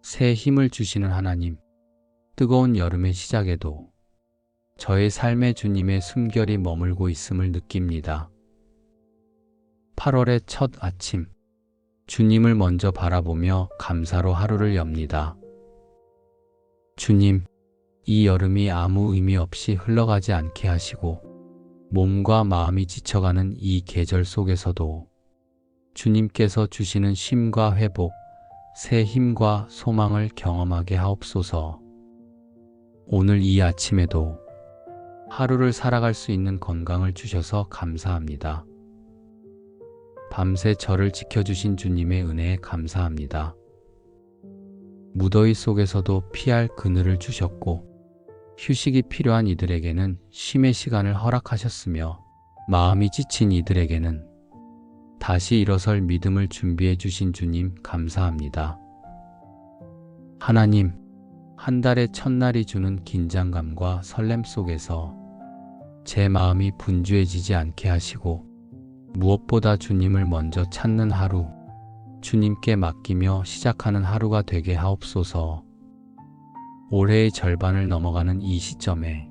새 힘을 주시는 하나님, 뜨거운 여름의 시작에도 저의 삶에 주님의 숨결이 머물고 있음을 느낍니다. 8월의 첫 아침, 주님을 먼저 바라보며 감사로 하루를 엽니다. 주님, 이 여름이 아무 의미 없이 흘러가지 않게 하시고 몸과 마음이 지쳐가는 이 계절 속에서도 주님께서 주시는 쉼과 회복, 새 힘과 소망을 경험하게 하옵소서. 오늘 이 아침에도 하루를 살아갈 수 있는 건강을 주셔서 감사합니다. 밤새 저를 지켜주신 주님의 은혜에 감사합니다. 무더위 속에서도 피할 그늘을 주셨고 휴식이 필요한 이들에게는 쉼의 시간을 허락하셨으며 마음이 지친 이들에게는 다시 일어설 믿음을 준비해 주신 주님 감사합니다. 하나님, 한 달의 첫날이 주는 긴장감과 설렘 속에서 제 마음이 분주해지지 않게 하시고 무엇보다 주님을 먼저 찾는 하루, 주님께 맡기며 시작하는 하루가 되게 하옵소서. 올해의 절반을 넘어가는 이 시점에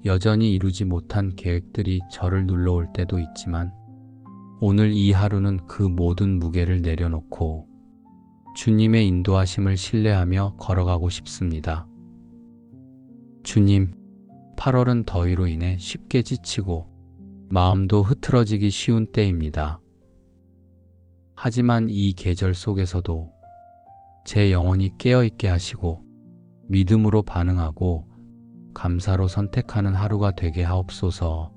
여전히 이루지 못한 계획들이 저를 눌러올 때도 있지만 오늘 이 하루는 그 모든 무게를 내려놓고 주님의 인도하심을 신뢰하며 걸어가고 싶습니다. 주님, 8월은 더위로 인해 쉽게 지치고 마음도 흐트러지기 쉬운 때입니다. 하지만 이 계절 속에서도 제 영혼이 깨어있게 하시고 믿음으로 반응하고 감사로 선택하는 하루가 되게 하옵소서.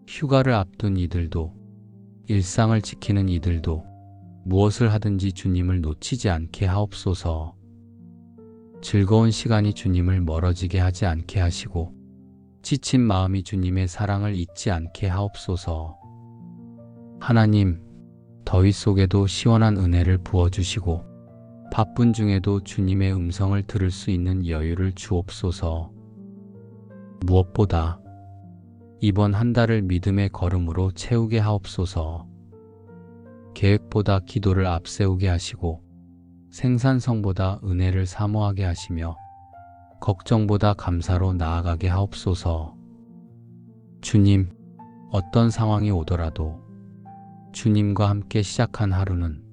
휴가를 앞둔 이들도 일상을 지키는 이들도 무엇을 하든지 주님을 놓치지 않게 하옵소서. 즐거운 시간이 주님을 멀어지게 하지 않게 하시고 지친 마음이 주님의 사랑을 잊지 않게 하옵소서. 하나님, 더위 속에도 시원한 은혜를 부어주시고 바쁜 중에도 주님의 음성을 들을 수 있는 여유를 주옵소서. 무엇보다 이번 한 달을 믿음의 걸음으로 채우게 하옵소서. 계획보다 기도를 앞세우게 하시고 생산성보다 은혜를 사모하게 하시며 걱정보다 감사로 나아가게 하옵소서. 주님, 어떤 상황이 오더라도 주님과 함께 시작한 하루는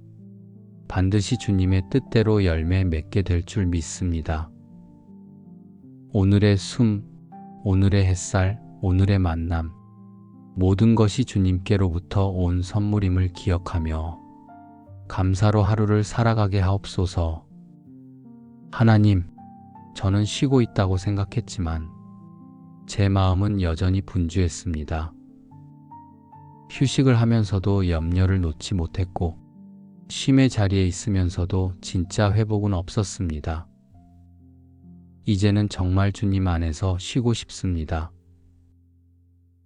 반드시 주님의 뜻대로 열매 맺게 될 줄 믿습니다. 오늘의 숨, 오늘의 햇살, 오늘의 만남, 모든 것이 주님께로부터 온 선물임을 기억하며 감사로 하루를 살아가게 하옵소서. 하나님, 저는 쉬고 있다고 생각했지만 제 마음은 여전히 분주했습니다. 휴식을 하면서도 염려를 놓지 못했고 쉼의 자리에 있으면서도 진짜 회복은 없었습니다. 이제는 정말 주님 안에서 쉬고 싶습니다.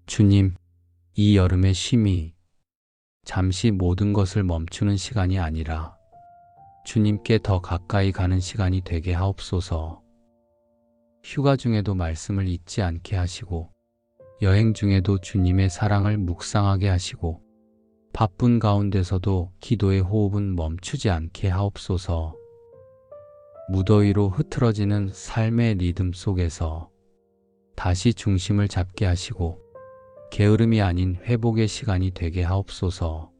주님, 이 여름의 쉼이 잠시 모든 것을 멈추는 시간이 아니라 주님께 더 가까이 가는 시간이 되게 하옵소서. 휴가 중에도 말씀을 잊지 않게 하시고 여행 중에도 주님의 사랑을 묵상하게 하시고 바쁜 가운데서도 기도의 호흡은 멈추지 않게 하옵소서. 무더위로 흐트러지는 삶의 리듬 속에서 다시 중심을 잡게 하시고 게으름이 아닌 회복의 시간이 되게 하옵소서.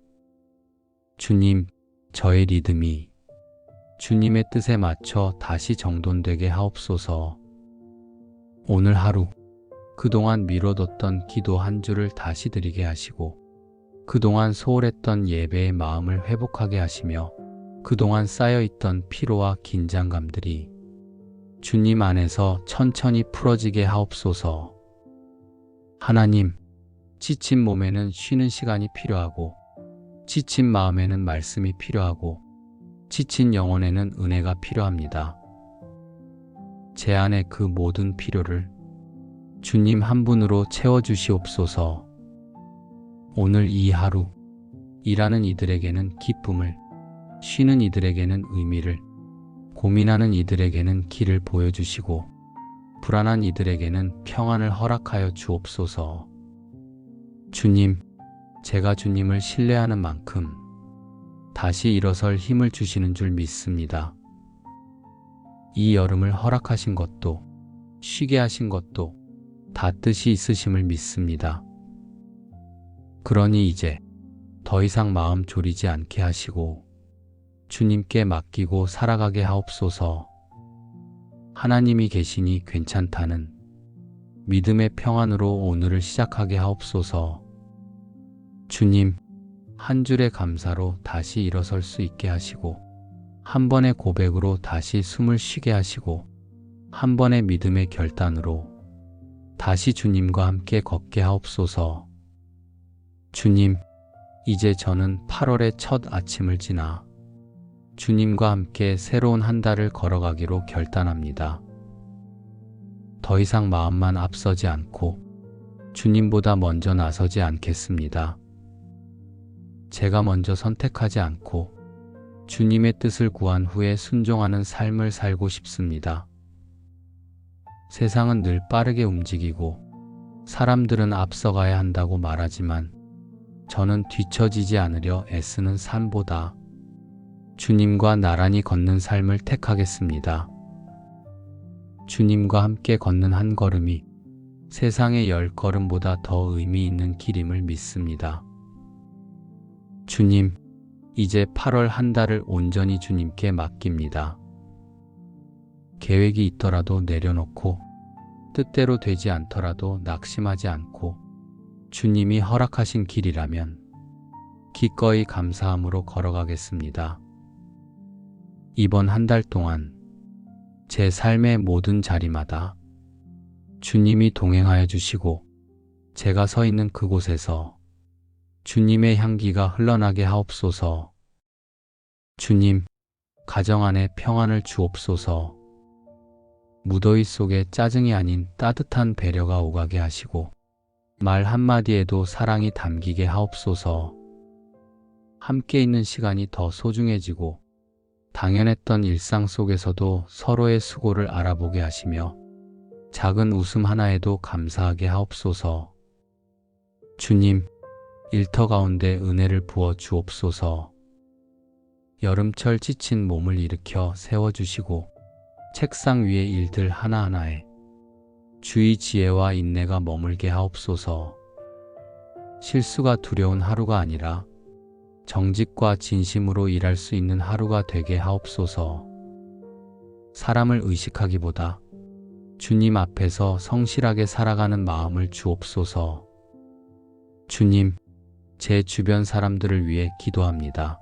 주님, 저의 리듬이 주님의 뜻에 맞춰 다시 정돈되게 하옵소서. 오늘 하루 그동안 미뤄뒀던 기도 한 주를 다시 드리게 하시고 그동안 소홀했던 예배의 마음을 회복하게 하시며 그동안 쌓여있던 피로와 긴장감들이 주님 안에서 천천히 풀어지게 하옵소서. 하나님, 지친 몸에는 쉬는 시간이 필요하고 지친 마음에는 말씀이 필요하고 지친 영혼에는 은혜가 필요합니다. 제 안의 그 모든 필요를 주님 한 분으로 채워주시옵소서. 오늘 이 하루 일하는 이들에게는 기쁨을, 쉬는 이들에게는 의미를, 고민하는 이들에게는 길을 보여주시고 불안한 이들에게는 평안을 허락하여 주옵소서. 주님, 제가 주님을 신뢰하는 만큼 다시 일어설 힘을 주시는 줄 믿습니다. 이 여름을 허락하신 것도, 쉬게 하신 것도 다 뜻이 있으심을 믿습니다. 그러니 이제 더 이상 마음 졸이지 않게 하시고 주님께 맡기고 살아가게 하옵소서. 하나님이 계시니 괜찮다는 믿음의 평안으로 오늘을 시작하게 하옵소서. 주님, 한 줄의 감사로 다시 일어설 수 있게 하시고, 한 번의 고백으로 다시 숨을 쉬게 하시고, 한 번의 믿음의 결단으로 다시 주님과 함께 걷게 하옵소서. 주님, 이제 저는 8월의 첫 아침을 지나 주님과 함께 새로운 한 달을 걸어가기로 결단합니다. 더 이상 마음만 앞서지 않고 주님보다 먼저 나서지 않겠습니다. 제가 먼저 선택하지 않고 주님의 뜻을 구한 후에 순종하는 삶을 살고 싶습니다. 세상은 늘 빠르게 움직이고 사람들은 앞서가야 한다고 말하지만 저는 뒤처지지 않으려 애쓰는 삶보다 주님과 나란히 걷는 삶을 택하겠습니다. 주님과 함께 걷는 한 걸음이 세상의 10걸음보다 더 의미 있는 길임을 믿습니다. 주님, 이제 8월 한 달을 온전히 주님께 맡깁니다. 계획이 있더라도 내려놓고 뜻대로 되지 않더라도 낙심하지 않고 주님이 허락하신 길이라면 기꺼이 감사함으로 걸어가겠습니다. 이번 한 달 동안 제 삶의 모든 자리마다 주님이 동행하여 주시고 제가 서 있는 그곳에서 주님의 향기가 흘러나게 하옵소서. 주님, 가정 안에 평안을 주옵소서. 무더위 속에 짜증이 아닌 따뜻한 배려가 오가게 하시고 말 한마디에도 사랑이 담기게 하옵소서. 함께 있는 시간이 더 소중해지고 당연했던 일상 속에서도 서로의 수고를 알아보게 하시며 작은 웃음 하나에도 감사하게 하옵소서. 주님, 일터 가운데 은혜를 부어 주옵소서. 여름철 지친 몸을 일으켜 세워주시고 책상 위의 일들 하나하나에 주의 지혜와 인내가 머물게 하옵소서. 실수가 두려운 하루가 아니라 정직과 진심으로 일할 수 있는 하루가 되게 하옵소서. 사람을 의식하기보다 주님 앞에서 성실하게 살아가는 마음을 주옵소서. 주님, 제 주변 사람들을 위해 기도합니다.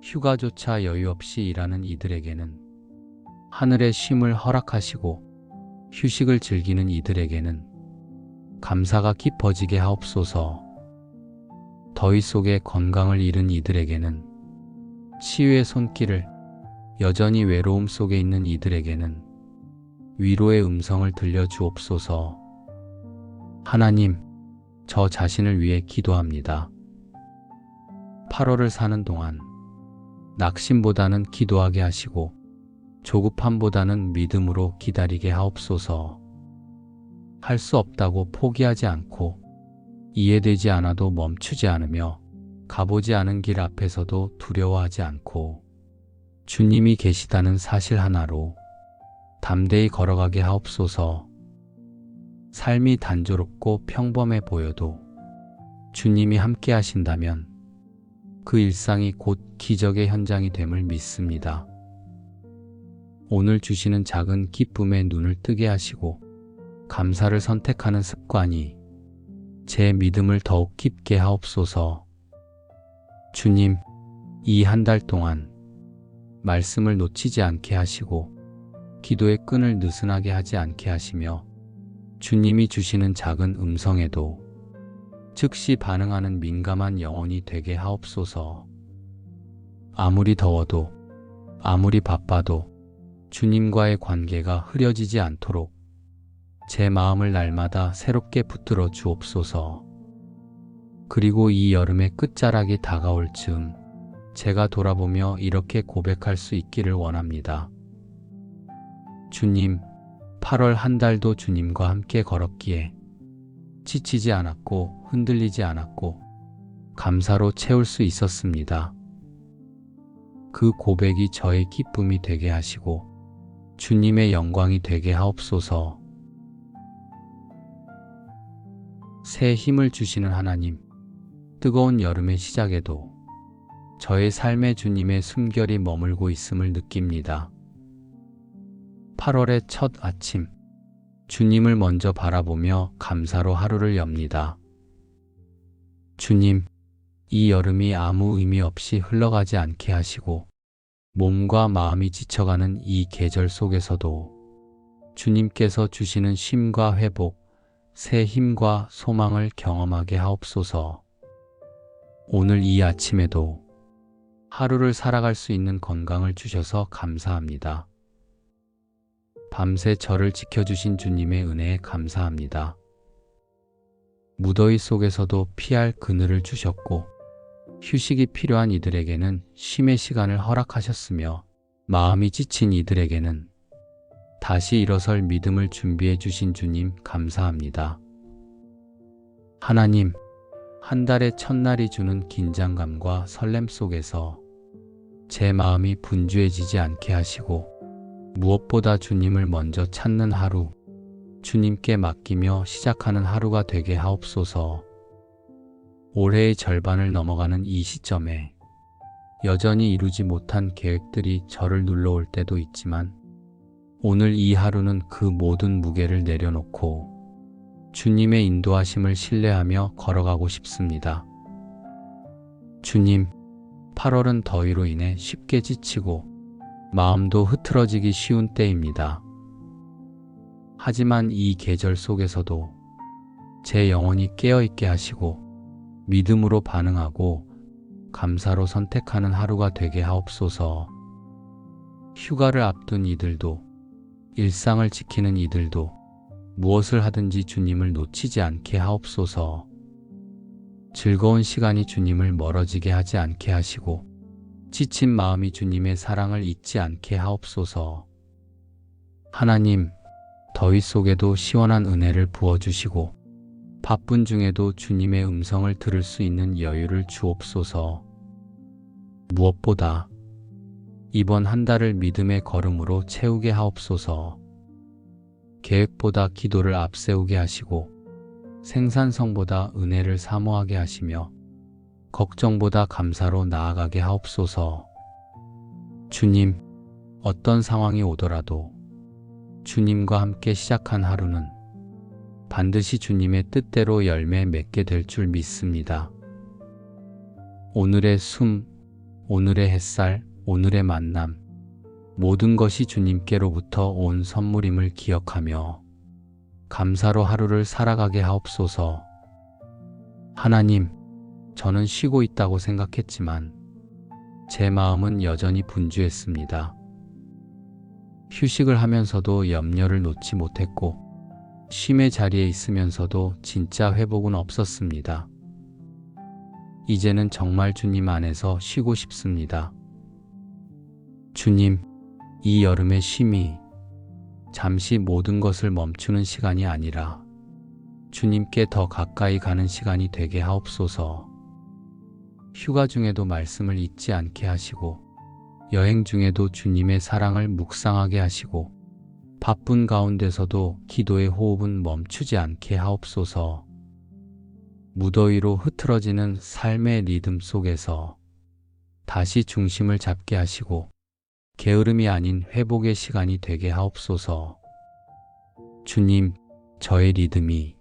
휴가조차 여유 없이 일하는 이들에게는 하늘의 쉼을 허락하시고 휴식을 즐기는 이들에게는 감사가 깊어지게 하옵소서. 더위 속에 건강을 잃은 이들에게는 치유의 손길을, 여전히 외로움 속에 있는 이들에게는 위로의 음성을 들려주옵소서. 하나님, 저 자신을 위해 기도합니다. 8월을 사는 동안 낙심보다는 기도하게 하시고 조급함보다는 믿음으로 기다리게 하옵소서. 할 수 없다고 포기하지 않고 이해되지 않아도 멈추지 않으며 가보지 않은 길 앞에서도 두려워하지 않고 주님이 계시다는 사실 하나로 담대히 걸어가게 하옵소서. 삶이 단조롭고 평범해 보여도 주님이 함께 하신다면 그 일상이 곧 기적의 현장이 됨을 믿습니다. 오늘 주시는 작은 기쁨에 눈을 뜨게 하시고 감사를 선택하는 습관이 제 믿음을 더욱 깊게 하옵소서. 주님, 이 한 달 동안 말씀을 놓치지 않게 하시고 기도의 끈을 느슨하게 하지 않게 하시며 주님이 주시는 작은 음성에도 즉시 반응하는 민감한 영혼이 되게 하옵소서. 아무리 더워도 아무리 바빠도 주님과의 관계가 흐려지지 않도록 제 마음을 날마다 새롭게 붙들어 주옵소서. 그리고 이 여름의 끝자락이 다가올 즈음 제가 돌아보며 이렇게 고백할 수 있기를 원합니다. 주님, 8월 한 달도 주님과 함께 걸었기에 지치지 않았고 흔들리지 않았고 감사로 채울 수 있었습니다. 그 고백이 저의 기쁨이 되게 하시고 주님의 영광이 되게 하옵소서. 새 힘을 주시는 하나님, 뜨거운 여름의 시작에도 저의 삶에 주님의 숨결이 머물고 있음을 느낍니다. 8월의 첫 아침, 주님을 먼저 바라보며 감사로 하루를 엽니다. 주님, 이 여름이 아무 의미 없이 흘러가지 않게 하시고 몸과 마음이 지쳐가는 이 계절 속에서도 주님께서 주시는 쉼과 회복, 새 힘과 소망을 경험하게 하옵소서. 오늘 이 아침에도 하루를 살아갈 수 있는 건강을 주셔서 감사합니다. 밤새 저를 지켜주신 주님의 은혜에 감사합니다. 무더위 속에서도 피할 그늘을 주셨고 휴식이 필요한 이들에게는 쉼의 시간을 허락하셨으며 마음이 지친 이들에게는 다시 일어설 믿음을 준비해 주신 주님 감사합니다. 하나님, 한 달의 첫날이 주는 긴장감과 설렘 속에서 제 마음이 분주해지지 않게 하시고 무엇보다 주님을 먼저 찾는 하루, 주님께 맡기며 시작하는 하루가 되게 하옵소서. 올해의 절반을 넘어가는 이 시점에 여전히 이루지 못한 계획들이 저를 눌러올 때도 있지만 오늘 이 하루는 그 모든 무게를 내려놓고 주님의 인도하심을 신뢰하며 걸어가고 싶습니다. 주님, 8월은 더위로 인해 쉽게 지치고 마음도 흐트러지기 쉬운 때입니다. 하지만 이 계절 속에서도 제 영혼이 깨어있게 하시고 믿음으로 반응하고 감사로 선택하는 하루가 되게 하옵소서. 휴가를 앞둔 이들도 일상을 지키는 이들도 무엇을 하든지 주님을 놓치지 않게 하옵소서. 즐거운 시간이 주님을 멀어지게 하지 않게 하시고 지친 마음이 주님의 사랑을 잊지 않게 하옵소서. 하나님, 더위 속에도 시원한 은혜를 부어주시고 바쁜 중에도 주님의 음성을 들을 수 있는 여유를 주옵소서. 무엇보다 이번 한 달을 믿음의 걸음으로 채우게 하옵소서. 계획보다 기도를 앞세우게 하시고 생산성보다 은혜를 사모하게 하시며 걱정보다 감사로 나아가게 하옵소서. 주님, 어떤 상황이 오더라도 주님과 함께 시작한 하루는 반드시 주님의 뜻대로 열매 맺게 될 줄 믿습니다. 오늘의 숨, 오늘의 햇살, 오늘의 만남, 모든 것이 주님께로부터 온 선물임을 기억하며 감사로 하루를 살아가게 하옵소서. 하나님, 저는 쉬고 있다고 생각했지만 제 마음은 여전히 분주했습니다. 휴식을 하면서도 염려를 놓지 못했고 쉼의 자리에 있으면서도 진짜 회복은 없었습니다. 이제는 정말 주님 안에서 쉬고 싶습니다. 주님, 이 여름의 쉼이 잠시 모든 것을 멈추는 시간이 아니라 주님께 더 가까이 가는 시간이 되게 하옵소서. 휴가 중에도 말씀을 잊지 않게 하시고 여행 중에도 주님의 사랑을 묵상하게 하시고 바쁜 가운데서도 기도의 호흡은 멈추지 않게 하옵소서. 무더위로 흐트러지는 삶의 리듬 속에서 다시 중심을 잡게 하시고 게으름이 아닌 회복의 시간이 되게 하옵소서. 주님, 저의 리듬이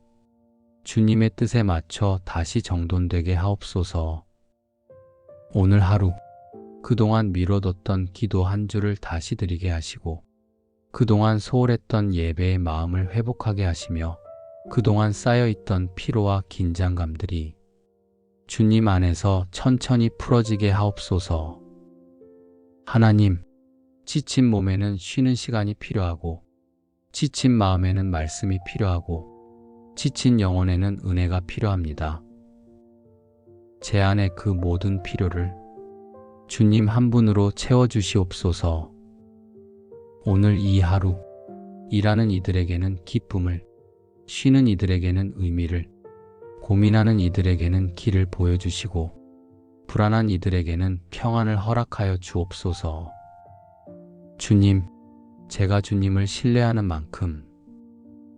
주님의 뜻에 맞춰 다시 정돈되게 하옵소서. 오늘 하루 그동안 미뤄뒀던 기도 한 주를 다시 드리게 하시고 그동안 소홀했던 예배의 마음을 회복하게 하시며 그동안 쌓여있던 피로와 긴장감들이 주님 안에서 천천히 풀어지게 하옵소서. 하나님, 지친 몸에는 쉬는 시간이 필요하고 지친 마음에는 말씀이 필요하고 지친 영혼에는 은혜가 필요합니다. 제 안의 그 모든 필요를 주님 한 분으로 채워주시옵소서. 오늘 이 하루 일하는 이들에게는 기쁨을, 쉬는 이들에게는 의미를, 고민하는 이들에게는 길을 보여주시고 불안한 이들에게는 평안을 허락하여 주옵소서. 주님, 제가 주님을 신뢰하는 만큼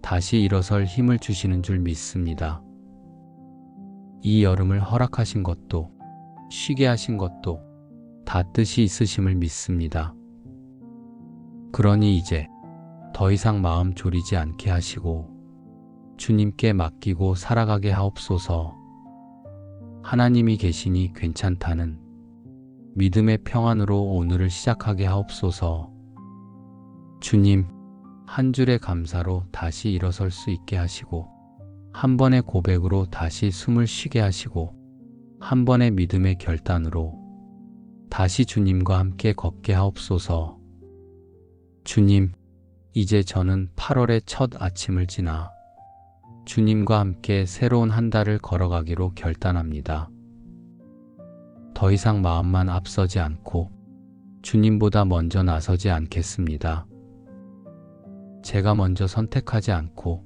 다시 일어설 힘을 주시는 줄 믿습니다. 이 여름을 허락하신 것도 쉬게 하신 것도 다 뜻이 있으심을 믿습니다. 그러니 이제 더 이상 마음 졸이지 않게 하시고 주님께 맡기고 살아가게 하옵소서. 하나님이 계시니 괜찮다는 믿음의 평안으로 오늘을 시작하게 하옵소서. 주님, 한 줄의 감사로 다시 일어설 수 있게 하시고 한 번의 고백으로 다시 숨을 쉬게 하시고 한 번의 믿음의 결단으로 다시 주님과 함께 걷게 하옵소서. 주님, 이제 저는 8월의 첫 아침을 지나 주님과 함께 새로운 한 달을 걸어가기로 결단합니다. 더 이상 마음만 앞서지 않고 주님보다 먼저 나서지 않겠습니다. 제가 먼저 선택하지 않고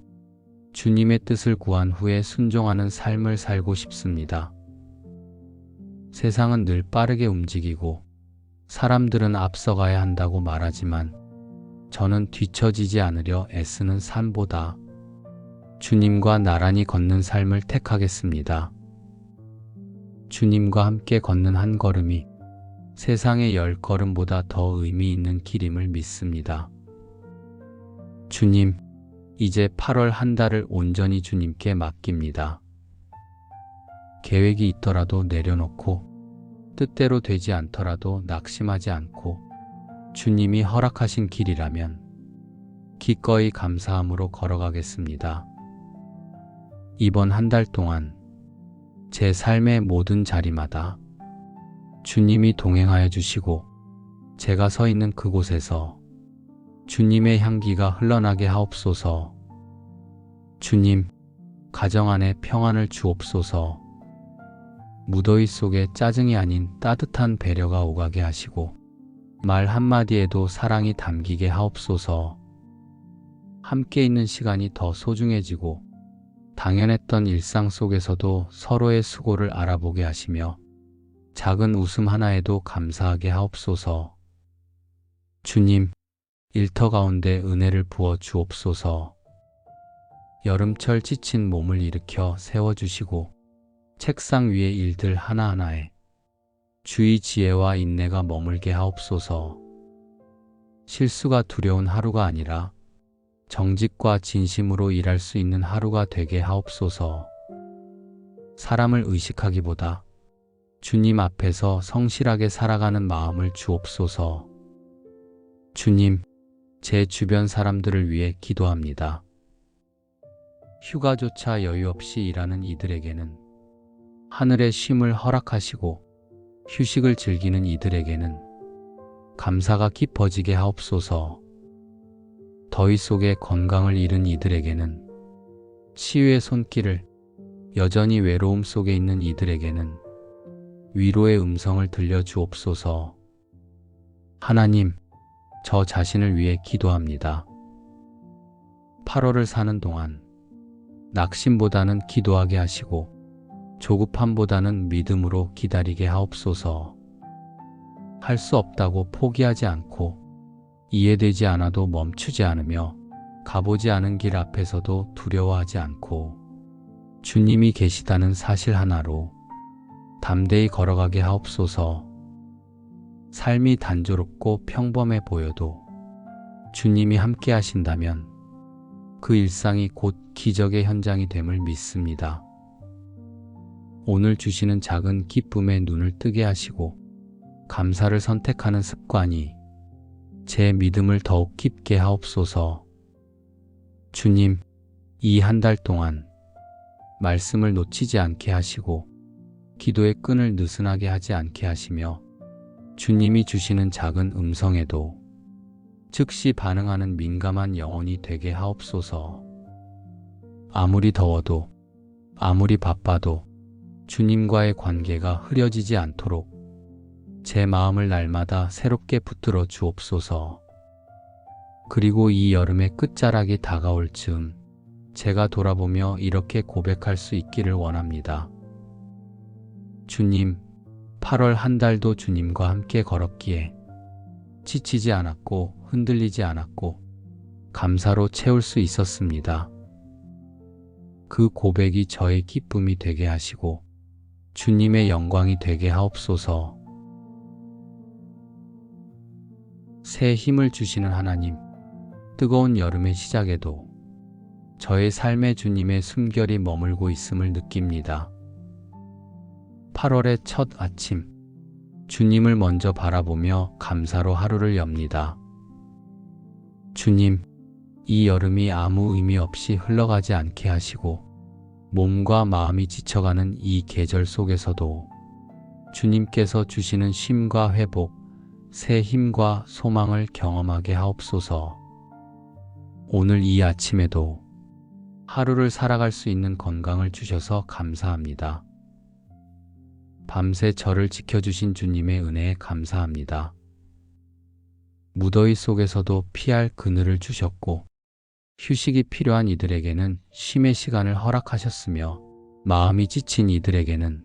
주님의 뜻을 구한 후에 순종하는 삶을 살고 싶습니다. 세상은 늘 빠르게 움직이고 사람들은 앞서가야 한다고 말하지만 저는 뒤처지지 않으려 애쓰는 삶보다 주님과 나란히 걷는 삶을 택하겠습니다. 주님과 함께 걷는 한 걸음이 세상의 10걸음보다 더 의미 있는 길임을 믿습니다. 주님, 이제 8월 한 달을 온전히 주님께 맡깁니다. 계획이 있더라도 내려놓고 뜻대로 되지 않더라도 낙심하지 않고 주님이 허락하신 길이라면 기꺼이 감사함으로 걸어가겠습니다. 이번 한 달 동안 제 삶의 모든 자리마다 주님이 동행하여 주시고 제가 서 있는 그곳에서 주님의 향기가 흘러나게 하옵소서. 주님, 가정 안에 평안을 주옵소서. 무더위 속에 짜증이 아닌 따뜻한 배려가 오가게 하시고 말 한마디에도 사랑이 담기게 하옵소서. 함께 있는 시간이 더 소중해지고 당연했던 일상 속에서도 서로의 수고를 알아보게 하시며 작은 웃음 하나에도 감사하게 하옵소서. 주님, 일터 가운데 은혜를 부어 주옵소서. 여름철 지친 몸을 일으켜 세워주시고 책상 위의 일들 하나하나에 주의 지혜와 인내가 머물게 하옵소서. 실수가 두려운 하루가 아니라 정직과 진심으로 일할 수 있는 하루가 되게 하옵소서. 사람을 의식하기보다 주님 앞에서 성실하게 살아가는 마음을 주옵소서. 주님, 제 주변 사람들을 위해 기도합니다. 휴가조차 여유 없이 일하는 이들에게는 하늘의 쉼을 허락하시고 휴식을 즐기는 이들에게는 감사가 깊어지게 하옵소서. 더위 속에 건강을 잃은 이들에게는 치유의 손길을, 여전히 외로움 속에 있는 이들에게는 위로의 음성을 들려주옵소서. 하나님, 저 자신을 위해 기도합니다. 8월을 사는 동안 낙심보다는 기도하게 하시고 조급함보다는 믿음으로 기다리게 하옵소서. 할 수 없다고 포기하지 않고 이해되지 않아도 멈추지 않으며 가보지 않은 길 앞에서도 두려워하지 않고 주님이 계시다는 사실 하나로 담대히 걸어가게 하옵소서. 삶이 단조롭고 평범해 보여도 주님이 함께 하신다면 그 일상이 곧 기적의 현장이 됨을 믿습니다. 오늘 주시는 작은 기쁨에 눈을 뜨게 하시고 감사를 선택하는 습관이 제 믿음을 더욱 깊게 하옵소서. 주님, 이 한 달 동안 말씀을 놓치지 않게 하시고 기도의 끈을 느슨하게 하지 않게 하시며 주님이 주시는 작은 음성에도 즉시 반응하는 민감한 영혼이 되게 하옵소서. 아무리 더워도 아무리 바빠도 주님과의 관계가 흐려지지 않도록 제 마음을 날마다 새롭게 붙들어 주옵소서. 그리고 이 여름의 끝자락이 다가올 즈음 제가 돌아보며 이렇게 고백할 수 있기를 원합니다. 주님, 8월 한 달도 주님과 함께 걸었기에 지치지 않았고 흔들리지 않았고 감사로 채울 수 있었습니다. 그 고백이 저의 기쁨이 되게 하시고 주님의 영광이 되게 하옵소서. 새 힘을 주시는 하나님, 뜨거운 여름의 시작에도 저의 삶에 주님의 숨결이 머물고 있음을 느낍니다. 8월의 첫 아침, 주님을 먼저 바라보며 감사로 하루를 엽니다. 주님, 이 여름이 아무 의미 없이 흘러가지 않게 하시고 몸과 마음이 지쳐가는 이 계절 속에서도 주님께서 주시는 쉼과 회복, 새 힘과 소망을 경험하게 하옵소서. 오늘 이 아침에도 하루를 살아갈 수 있는 건강을 주셔서 감사합니다. 밤새 저를 지켜주신 주님의 은혜에 감사합니다. 무더위 속에서도 피할 그늘을 주셨고 휴식이 필요한 이들에게는 쉼의 시간을 허락하셨으며 마음이 지친 이들에게는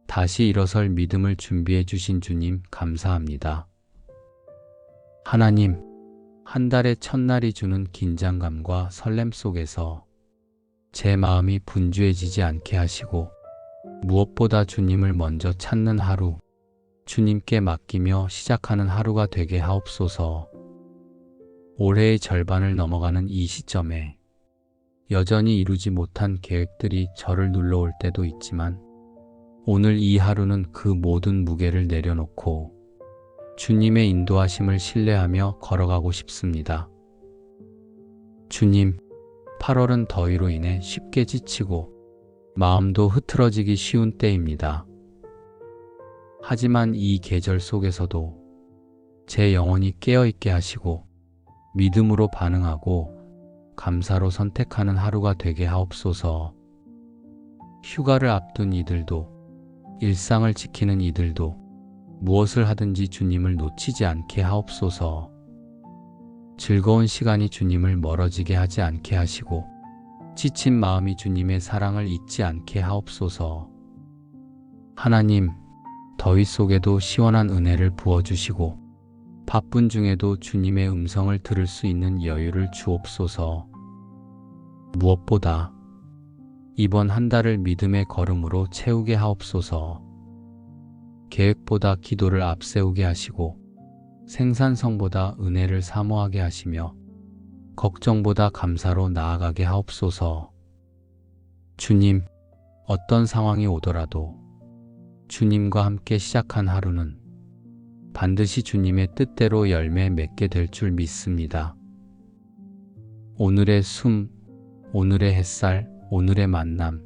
다시 일어설 믿음을 준비해 주신 주님 감사합니다. 하나님, 한 달의 첫날이 주는 긴장감과 설렘 속에서 제 마음이 분주해지지 않게 하시고 무엇보다 주님을 먼저 찾는 하루, 주님께 맡기며 시작하는 하루가 되게 하옵소서. 올해의 절반을 넘어가는 이 시점에 여전히 이루지 못한 계획들이 저를 눌러올 때도 있지만 오늘 이 하루는 그 모든 무게를 내려놓고 주님의 인도하심을 신뢰하며 걸어가고 싶습니다. 주님, 8월은 더위로 인해 쉽게 지치고 마음도 흐트러지기 쉬운 때입니다. 하지만 이 계절 속에서도 제 영혼이 깨어있게 하시고 믿음으로 반응하고 감사로 선택하는 하루가 되게 하옵소서. 휴가를 앞둔 이들도 일상을 지키는 이들도 무엇을 하든지 주님을 놓치지 않게 하옵소서. 즐거운 시간이 주님을 멀어지게 하지 않게 하시고 지친 마음이 주님의 사랑을 잊지 않게 하옵소서. 하나님, 더위 속에도 시원한 은혜를 부어주시고 바쁜 중에도 주님의 음성을 들을 수 있는 여유를 주옵소서. 무엇보다 이번 한 달을 믿음의 걸음으로 채우게 하옵소서. 계획보다 기도를 앞세우게 하시고 생산성보다 은혜를 사모하게 하시며 걱정보다 감사로 나아가게 하옵소서. 주님, 어떤 상황이 오더라도 주님과 함께 시작한 하루는 반드시 주님의 뜻대로 열매 맺게 될 줄 믿습니다. 오늘의 숨, 오늘의 햇살, 오늘의 만남,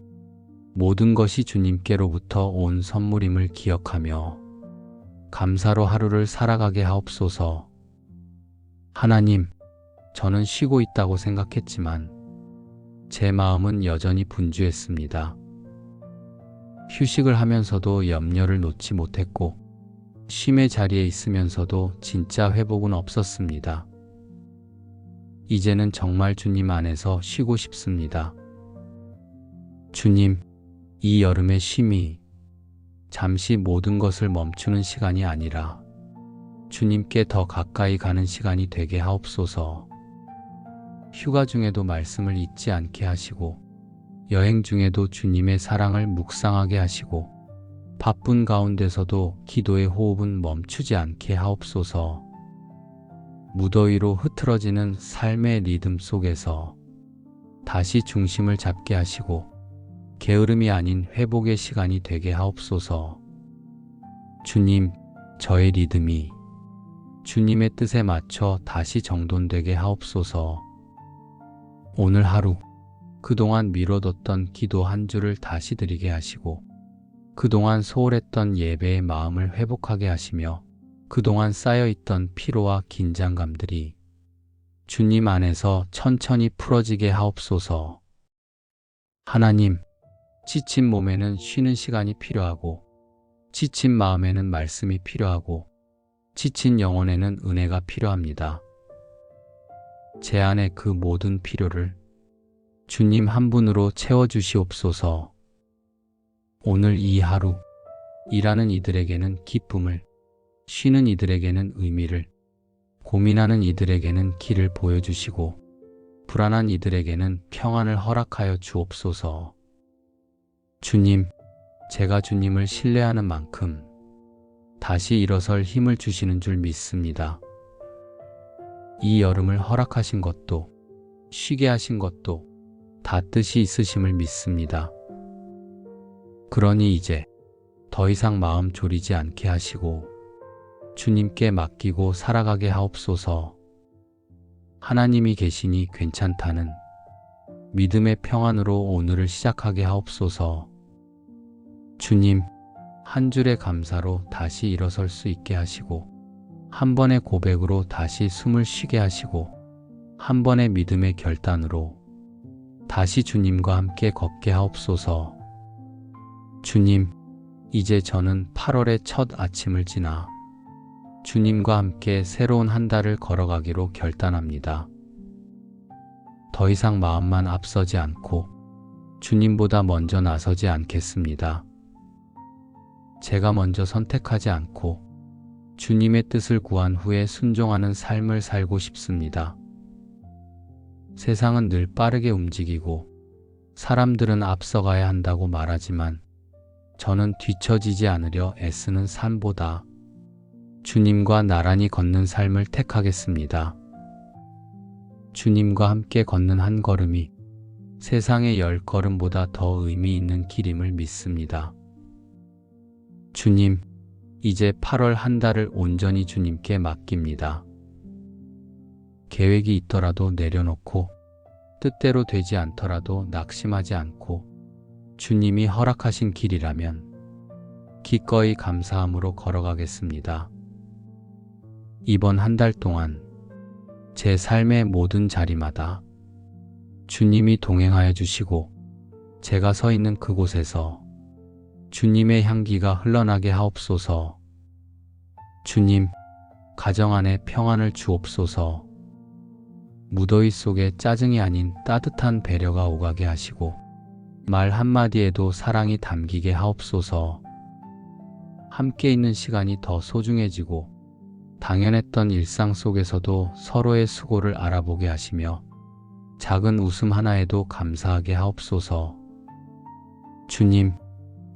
모든 것이 주님께로부터 온 선물임을 기억하며 감사로 하루를 살아가게 하옵소서. 하나님, 저는 쉬고 있다고 생각했지만 제 마음은 여전히 분주했습니다. 휴식을 하면서도 염려를 놓지 못했고 쉼의 자리에 있으면서도 진짜 회복은 없었습니다. 이제는 정말 주님 안에서 쉬고 싶습니다. 주님, 이 여름의 쉼이 잠시 모든 것을 멈추는 시간이 아니라 주님께 더 가까이 가는 시간이 되게 하옵소서. 휴가 중에도 말씀을 잊지 않게 하시고 여행 중에도 주님의 사랑을 묵상하게 하시고 바쁜 가운데서도 기도의 호흡은 멈추지 않게 하옵소서. 무더위로 흐트러지는 삶의 리듬 속에서 다시 중심을 잡게 하시고 게으름이 아닌 회복의 시간이 되게 하옵소서. 주님, 저의 리듬이 주님의 뜻에 맞춰 다시 정돈되게 하옵소서. 오늘 하루 그동안 미뤄뒀던 기도 한 주를 다시 드리게 하시고 그동안 소홀했던 예배의 마음을 회복하게 하시며 그동안 쌓여있던 피로와 긴장감들이 주님 안에서 천천히 풀어지게 하옵소서. 하나님, 지친 몸에는 쉬는 시간이 필요하고 지친 마음에는 말씀이 필요하고 지친 영혼에는 은혜가 필요합니다. 제 안의 그 모든 필요를 주님 한 분으로 채워주시옵소서. 오늘 이 하루 일하는 이들에게는 기쁨을, 쉬는 이들에게는 의미를, 고민하는 이들에게는 길을 보여주시고 불안한 이들에게는 평안을 허락하여 주옵소서. 주님, 제가 주님을 신뢰하는 만큼 다시 일어설 힘을 주시는 줄 믿습니다. 이 여름을 허락하신 것도 쉬게 하신 것도 다 뜻이 있으심을 믿습니다. 그러니 이제 더 이상 마음 졸이지 않게 하시고 주님께 맡기고 살아가게 하옵소서. 하나님이 계시니 괜찮다는 믿음의 평안으로 오늘을 시작하게 하옵소서. 주님, 한 줄의 감사로 다시 일어설 수 있게 하시고 한 번의 고백으로 다시 숨을 쉬게 하시고 한 번의 믿음의 결단으로 다시 주님과 함께 걷게 하옵소서. 주님, 이제 저는 8월의 첫 아침을 지나 주님과 함께 새로운 한 달을 걸어가기로 결단합니다. 더 이상 마음만 앞서지 않고 주님보다 먼저 나서지 않겠습니다. 제가 먼저 선택하지 않고 주님의 뜻을 구한 후에 순종하는 삶을 살고 싶습니다. 세상은 늘 빠르게 움직이고 사람들은 앞서가야 한다고 말하지만 저는 뒤처지지 않으려 애쓰는 삶보다 주님과 나란히 걷는 삶을 택하겠습니다. 주님과 함께 걷는 한 걸음이 세상의 10걸음보다 더 의미 있는 길임을 믿습니다. 주님, 이제 8월 한 달을 온전히 주님께 맡깁니다. 계획이 있더라도 내려놓고 뜻대로 되지 않더라도 낙심하지 않고 주님이 허락하신 길이라면 기꺼이 감사함으로 걸어가겠습니다. 이번 한 달 동안 제 삶의 모든 자리마다 주님이 동행하여 주시고 제가 서 있는 그곳에서 주님의 향기가 흘러나게 하옵소서. 주님, 가정 안에 평안을 주옵소서. 무더위 속에 짜증이 아닌 따뜻한 배려가 오가게 하시고 말 한마디에도 사랑이 담기게 하옵소서. 함께 있는 시간이 더 소중해지고 당연했던 일상 속에서도 서로의 수고를 알아보게 하시며 작은 웃음 하나에도 감사하게 하옵소서. 주님,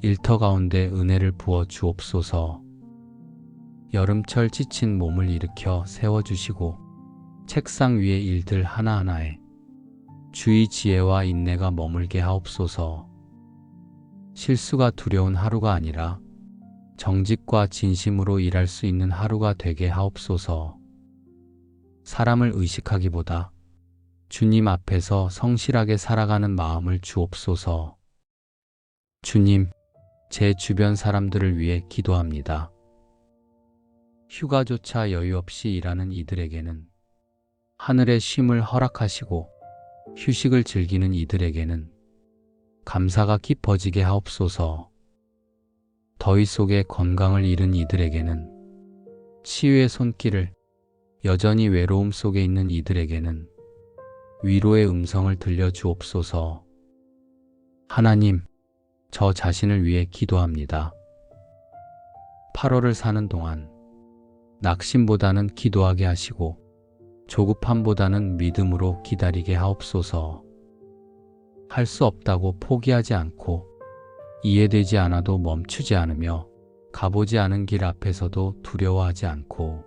일터 가운데 은혜를 부어 주옵소서. 여름철 지친 몸을 일으켜 세워주시고 책상 위의 일들 하나하나에 주의 지혜와 인내가 머물게 하옵소서. 실수가 두려운 하루가 아니라 정직과 진심으로 일할 수 있는 하루가 되게 하옵소서. 사람을 의식하기보다 주님 앞에서 성실하게 살아가는 마음을 주옵소서. 주님, 제 주변 사람들을 위해 기도합니다. 휴가조차 여유 없이 일하는 이들에게는 하늘의 쉼을 허락하시고 휴식을 즐기는 이들에게는 감사가 깊어지게 하옵소서. 더위 속에 건강을 잃은 이들에게는 치유의 손길을, 여전히 외로움 속에 있는 이들에게는 위로의 음성을 들려주옵소서. 하나님, 저 자신을 위해 기도합니다. 8월을 사는 동안 낙심보다는 기도하게 하시고 조급함보다는 믿음으로 기다리게 하옵소서. 할 수 없다고 포기하지 않고 이해되지 않아도 멈추지 않으며 가보지 않은 길 앞에서도 두려워하지 않고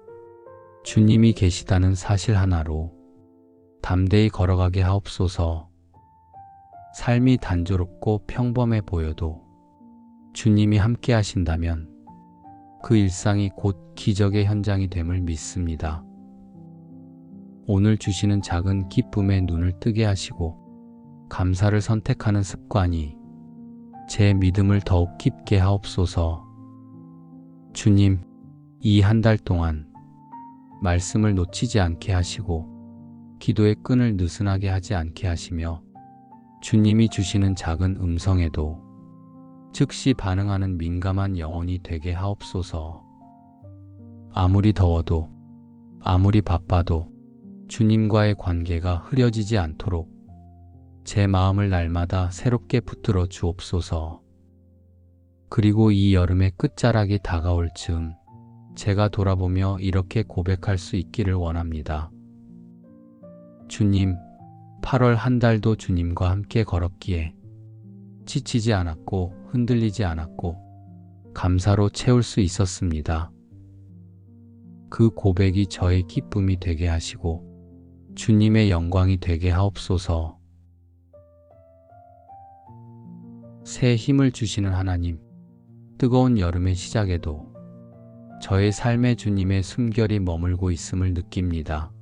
주님이 계시다는 사실 하나로 담대히 걸어가게 하옵소서. 삶이 단조롭고 평범해 보여도 주님이 함께 하신다면 그 일상이 곧 기적의 현장이 됨을 믿습니다. 오늘 주시는 작은 기쁨에 눈을 뜨게 하시고 감사를 선택하는 습관이 제 믿음을 더욱 깊게 하옵소서. 주님, 이 한 달 동안 말씀을 놓치지 않게 하시고 기도의 끈을 느슨하게 하지 않게 하시며 주님이 주시는 작은 음성에도 즉시 반응하는 민감한 영혼이 되게 하옵소서. 아무리 더워도 아무리 바빠도 주님과의 관계가 흐려지지 않도록 제 마음을 날마다 새롭게 붙들어 주옵소서. 그리고 이 여름의 끝자락이 다가올 즈음 제가 돌아보며 이렇게 고백할 수 있기를 원합니다. 주님, 8월 한 달도 주님과 함께 걸었기에 지치지 않았고 흔들리지 않았고 감사로 채울 수 있었습니다. 그 고백이 저의 기쁨이 되게 하시고 주님의 영광이 되게 하옵소서. 새 힘을 주시는 하나님, 뜨거운 여름의 시작에도 저의 삶에 주님의 숨결이 머물고 있음을 느낍니다.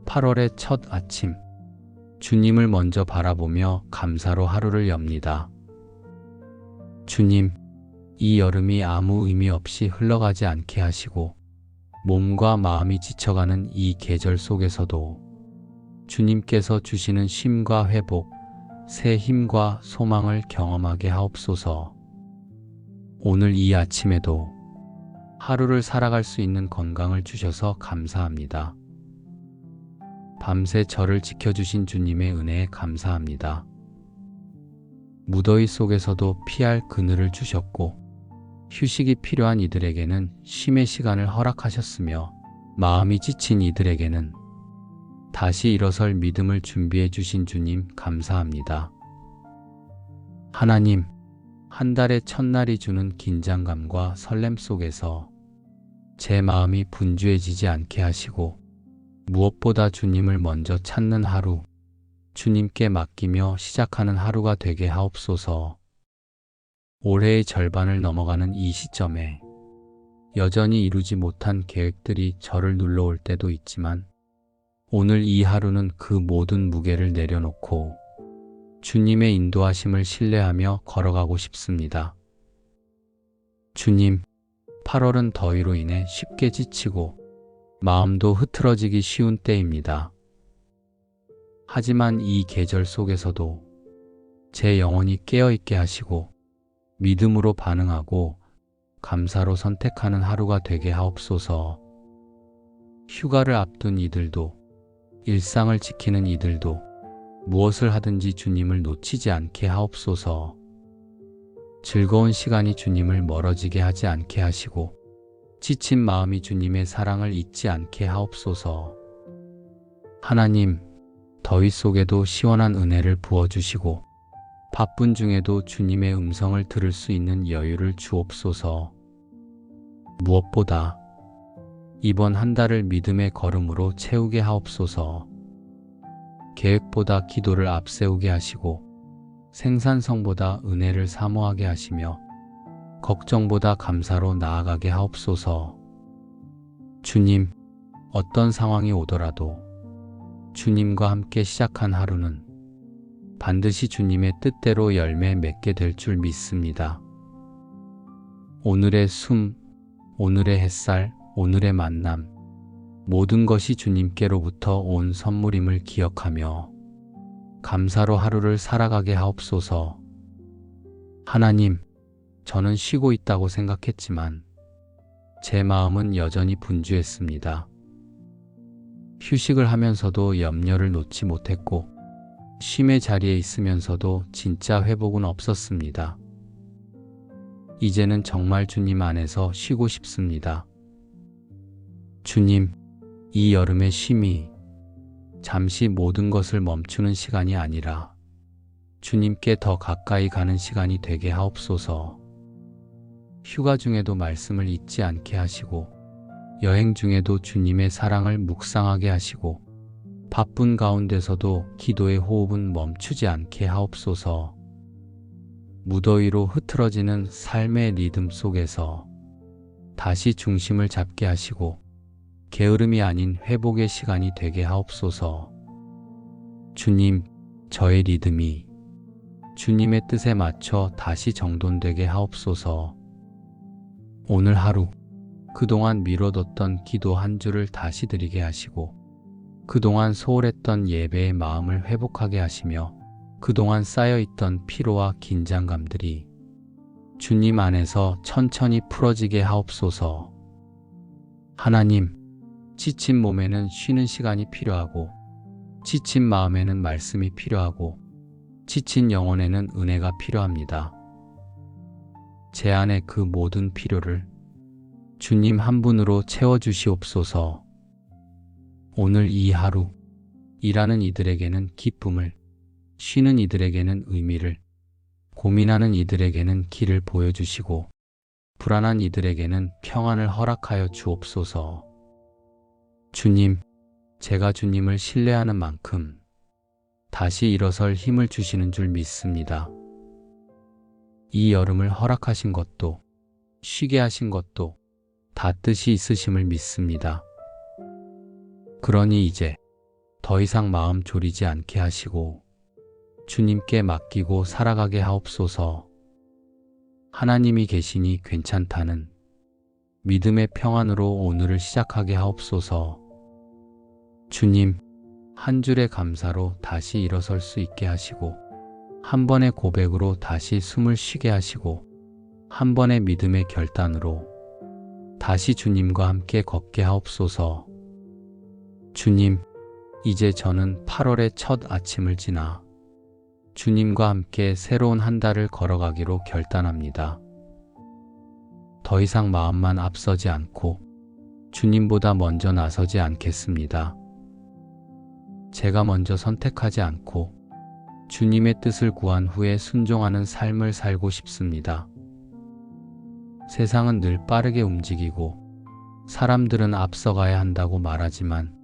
8월의 첫 아침, 주님을 먼저 바라보며 감사로 하루를 엽니다. 주님, 이 여름이 아무 의미 없이 흘러가지 않게 하시고 몸과 마음이 지쳐가는 이 계절 속에서도 주님께서 주시는 쉼과 회복, 새 힘과 소망을 경험하게 하옵소서. 오늘 이 아침에도 하루를 살아갈 수 있는 건강을 주셔서 감사합니다. 밤새 저를 지켜주신 주님의 은혜에 감사합니다. 무더위 속에서도 피할 그늘을 주셨고 휴식이 필요한 이들에게는 쉼의 시간을 허락하셨으며 마음이 지친 이들에게는 다시 일어설 믿음을 준비해 주신 주님 감사합니다. 하나님, 한 달의 첫날이 주는 긴장감과 설렘 속에서 제 마음이 분주해지지 않게 하시고 무엇보다 주님을 먼저 찾는 하루, 주님께 맡기며 시작하는 하루가 되게 하옵소서. 올해의 절반을 넘어가는 이 시점에 여전히 이루지 못한 계획들이 저를 눌러올 때도 있지만 오늘 이 하루는 그 모든 무게를 내려놓고 주님의 인도하심을 신뢰하며 걸어가고 싶습니다. 주님, 8월은 더위로 인해 쉽게 지치고 마음도 흐트러지기 쉬운 때입니다. 하지만 이 계절 속에서도 제 영혼이 깨어있게 하시고 믿음으로 반응하고 감사로 선택하는 하루가 되게 하옵소서. 휴가를 앞둔 이들도 일상을 지키는 이들도 무엇을 하든지 주님을 놓치지 않게 하옵소서. 즐거운 시간이 주님을 멀어지게 하지 않게 하시고 지친 마음이 주님의 사랑을 잊지 않게 하옵소서. 하나님, 더위 속에도 시원한 은혜를 부어주시고 바쁜 중에도 주님의 음성을 들을 수 있는 여유를 주옵소서. 무엇보다 이번 한 달을 믿음의 걸음으로 채우게 하옵소서. 계획보다 기도를 앞세우게 하시고 생산성보다 은혜를 사모하게 하시며 걱정보다 감사로 나아가게 하옵소서. 주님, 어떤 상황이 오더라도 주님과 함께 시작한 하루는 반드시 주님의 뜻대로 열매 맺게 될 줄 믿습니다. 오늘의 숨, 오늘의 햇살, 오늘의 만남, 모든 것이 주님께로부터 온 선물임을 기억하며 감사로 하루를 살아가게 하옵소서. 하나님, 저는 쉬고 있다고 생각했지만 제 마음은 여전히 분주했습니다. 휴식을 하면서도 염려를 놓지 못했고 쉼의 자리에 있으면서도 진짜 회복은 없었습니다. 이제는 정말 주님 안에서 쉬고 싶습니다. 주님, 이 여름의 쉼이 잠시 모든 것을 멈추는 시간이 아니라 주님께 더 가까이 가는 시간이 되게 하옵소서. 휴가 중에도 말씀을 잊지 않게 하시고 여행 중에도 주님의 사랑을 묵상하게 하시고 바쁜 가운데서도 기도의 호흡은 멈추지 않게 하옵소서. 무더위로 흐트러지는 삶의 리듬 속에서 다시 중심을 잡게 하시고 게으름이 아닌 회복의 시간이 되게 하옵소서. 주님, 저의 리듬이 주님의 뜻에 맞춰 다시 정돈되게 하옵소서. 오늘 하루 그동안 미뤄뒀던 기도 한 주를 다시 드리게 하시고 그동안 소홀했던 예배의 마음을 회복하게 하시며 그동안 쌓여있던 피로와 긴장감들이 주님 안에서 천천히 풀어지게 하옵소서. 하나님, 지친 몸에는 쉬는 시간이 필요하고 지친 마음에는 말씀이 필요하고 지친 영혼에는 은혜가 필요합니다. 제 안의 그 모든 필요를 주님 한 분으로 채워주시옵소서. 오늘 이 하루, 일하는 이들에게는 기쁨을, 쉬는 이들에게는 의미를, 고민하는 이들에게는 길을 보여주시고, 불안한 이들에게는 평안을 허락하여 주옵소서. 주님, 제가 주님을 신뢰하는 만큼 다시 일어설 힘을 주시는 줄 믿습니다. 이 여름을 허락하신 것도, 쉬게 하신 것도 다 뜻이 있으심을 믿습니다. 그러니 이제 더 이상 마음 졸이지 않게 하시고 주님께 맡기고 살아가게 하옵소서. 하나님이 계시니 괜찮다는 믿음의 평안으로 오늘을 시작하게 하옵소서. 주님, 한 줄의 감사로 다시 일어설 수 있게 하시고, 한 번의 고백으로 다시 숨을 쉬게 하시고, 한 번의 믿음의 결단으로 다시 주님과 함께 걷게 하옵소서. 주님, 이제 저는 8월의 첫 아침을 지나 주님과 함께 새로운 한 달을 걸어가기로 결단합니다. 더 이상 마음만 앞서지 않고 주님보다 먼저 나서지 않겠습니다. 제가 먼저 선택하지 않고 주님의 뜻을 구한 후에 순종하는 삶을 살고 싶습니다. 세상은 늘 빠르게 움직이고 사람들은 앞서가야 한다고 말하지만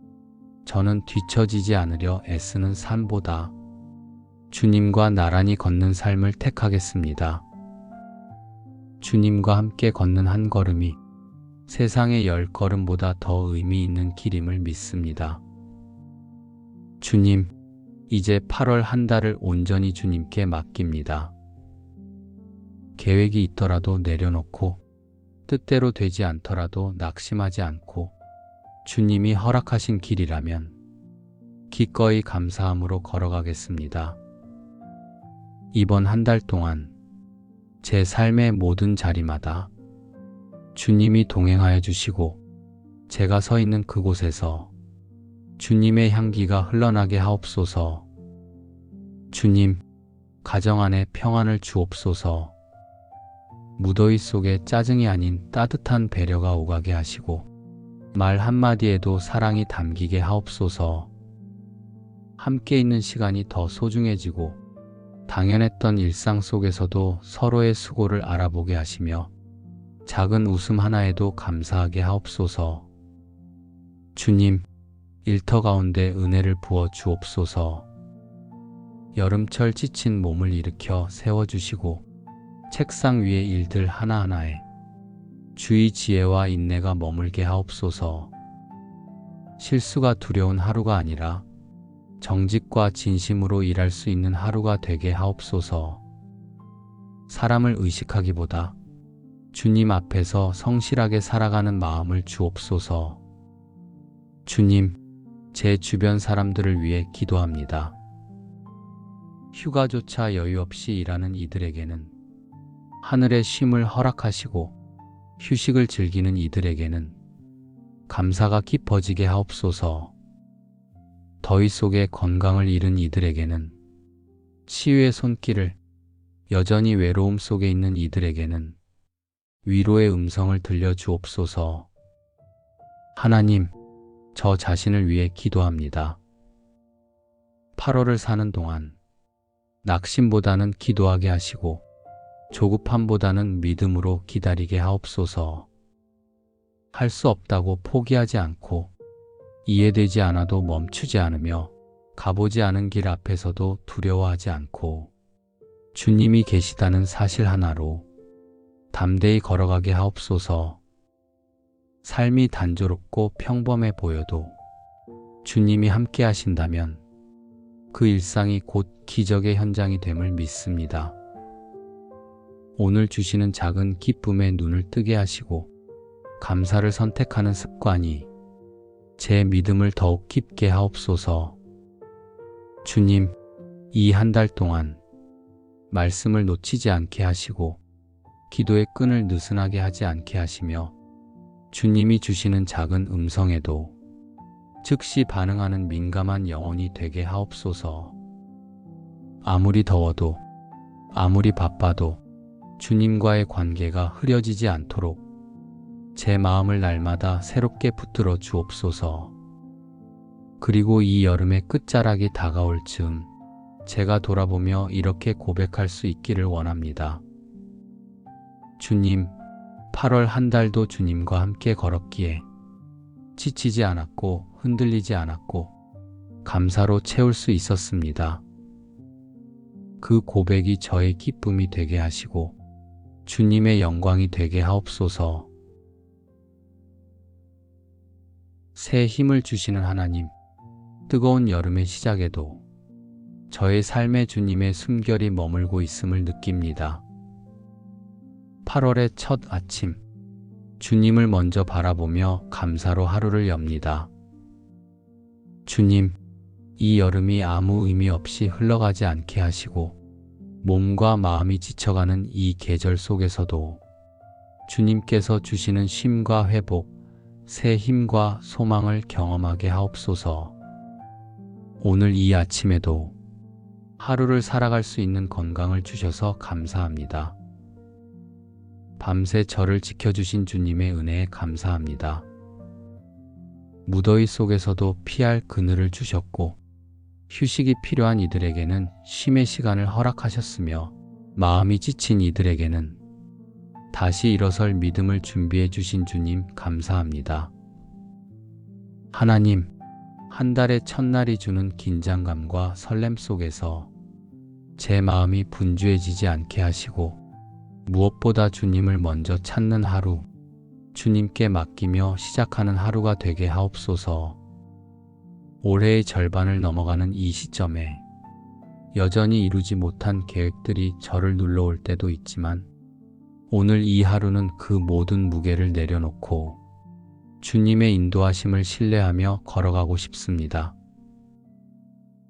저는 뒤처지지 않으려 애쓰는 삶보다 주님과 나란히 걷는 삶을 택하겠습니다. 주님과 함께 걷는 한 걸음이 세상의 10걸음보다 더 의미 있는 길임을 믿습니다. 주님, 이제 8월 한 달을 온전히 주님께 맡깁니다. 계획이 있더라도 내려놓고 뜻대로 되지 않더라도 낙심하지 않고 주님이 허락하신 길이라면 기꺼이 감사함으로 걸어가겠습니다. 이번 한 달 동안 제 삶의 모든 자리마다 주님이 동행하여 주시고 제가 서 있는 그곳에서 주님의 향기가 흘러나게 하옵소서. 주님, 가정 안에 평안을 주옵소서. 무더위 속에 짜증이 아닌 따뜻한 배려가 오가게 하시고 말 한마디에도 사랑이 담기게 하옵소서. 함께 있는 시간이 더 소중해지고 당연했던 일상 속에서도 서로의 수고를 알아보게 하시며 작은 웃음 하나에도 감사하게 하옵소서. 주님, 일터 가운데 은혜를 부어 주옵소서. 여름철 지친 몸을 일으켜 세워주시고 책상 위의 일들 하나하나에 주의 지혜와 인내가 머물게 하옵소서. 실수가 두려운 하루가 아니라 정직과 진심으로 일할 수 있는 하루가 되게 하옵소서. 사람을 의식하기보다 주님 앞에서 성실하게 살아가는 마음을 주옵소서. 주님, 제 주변 사람들을 위해 기도합니다. 휴가조차 여유 없이 일하는 이들에게는 하늘의 쉼을 허락하시고 휴식을 즐기는 이들에게는 감사가 깊어지게 하옵소서. 더위 속에 건강을 잃은 이들에게는 치유의 손길을, 여전히 외로움 속에 있는 이들에게는 위로의 음성을 들려주옵소서. 하나님, 저 자신을 위해 기도합니다. 8월을 사는 동안 낙심보다는 기도하게 하시고 조급함보다는 믿음으로 기다리게 하옵소서. 할 수 없다고 포기하지 않고 이해되지 않아도 멈추지 않으며 가보지 않은 길 앞에서도 두려워하지 않고 주님이 계시다는 사실 하나로 담대히 걸어가게 하옵소서. 삶이 단조롭고 평범해 보여도 주님이 함께 하신다면 그 일상이 곧 기적의 현장이 됨을 믿습니다. 오늘 주시는 작은 기쁨에 눈을 뜨게 하시고 감사를 선택하는 습관이 제 믿음을 더욱 깊게 하옵소서. 주님, 이 한 달 동안 말씀을 놓치지 않게 하시고 기도의 끈을 느슨하게 하지 않게 하시며 주님이 주시는 작은 음성에도 즉시 반응하는 민감한 영혼이 되게 하옵소서. 아무리 더워도, 아무리 바빠도, 주님과의 관계가 흐려지지 않도록 제 마음을 날마다 새롭게 붙들어 주옵소서. 그리고 이 여름의 끝자락이 다가올 즈음 제가 돌아보며 이렇게 고백할 수 있기를 원합니다. 주님, 8월 한 달도 주님과 함께 걸었기에 지치지 않았고 흔들리지 않았고 감사로 채울 수 있었습니다. 그 고백이 저의 기쁨이 되게 하시고 주님의 영광이 되게 하옵소서. 새 힘을 주시는 하나님, 뜨거운 여름의 시작에도 저의 삶에 주님의 숨결이 머물고 있음을 느낍니다. 8월의 첫 아침, 주님을 먼저 바라보며 감사로 하루를 엽니다. 주님, 이 여름이 아무 의미 없이 흘러가지 않게 하시고 몸과 마음이 지쳐가는 이 계절 속에서도 주님께서 주시는 쉼과 회복, 새 힘과 소망을 경험하게 하옵소서. 오늘 이 아침에도 하루를 살아갈 수 있는 건강을 주셔서 감사합니다. 밤새 저를 지켜주신 주님의 은혜에 감사합니다. 무더위 속에서도 피할 그늘을 주셨고 휴식이 필요한 이들에게는 쉼의 시간을 허락하셨으며 마음이 지친 이들에게는 다시 일어설 믿음을 준비해 주신 주님 감사합니다. 하나님, 한 달의 첫날이 주는 긴장감과 설렘 속에서 제 마음이 분주해지지 않게 하시고 무엇보다 주님을 먼저 찾는 하루, 주님께 맡기며 시작하는 하루가 되게 하옵소서. 올해의 절반을 넘어가는 이 시점에 여전히 이루지 못한 계획들이 저를 눌러올 때도 있지만 오늘 이 하루는 그 모든 무게를 내려놓고 주님의 인도하심을 신뢰하며 걸어가고 싶습니다.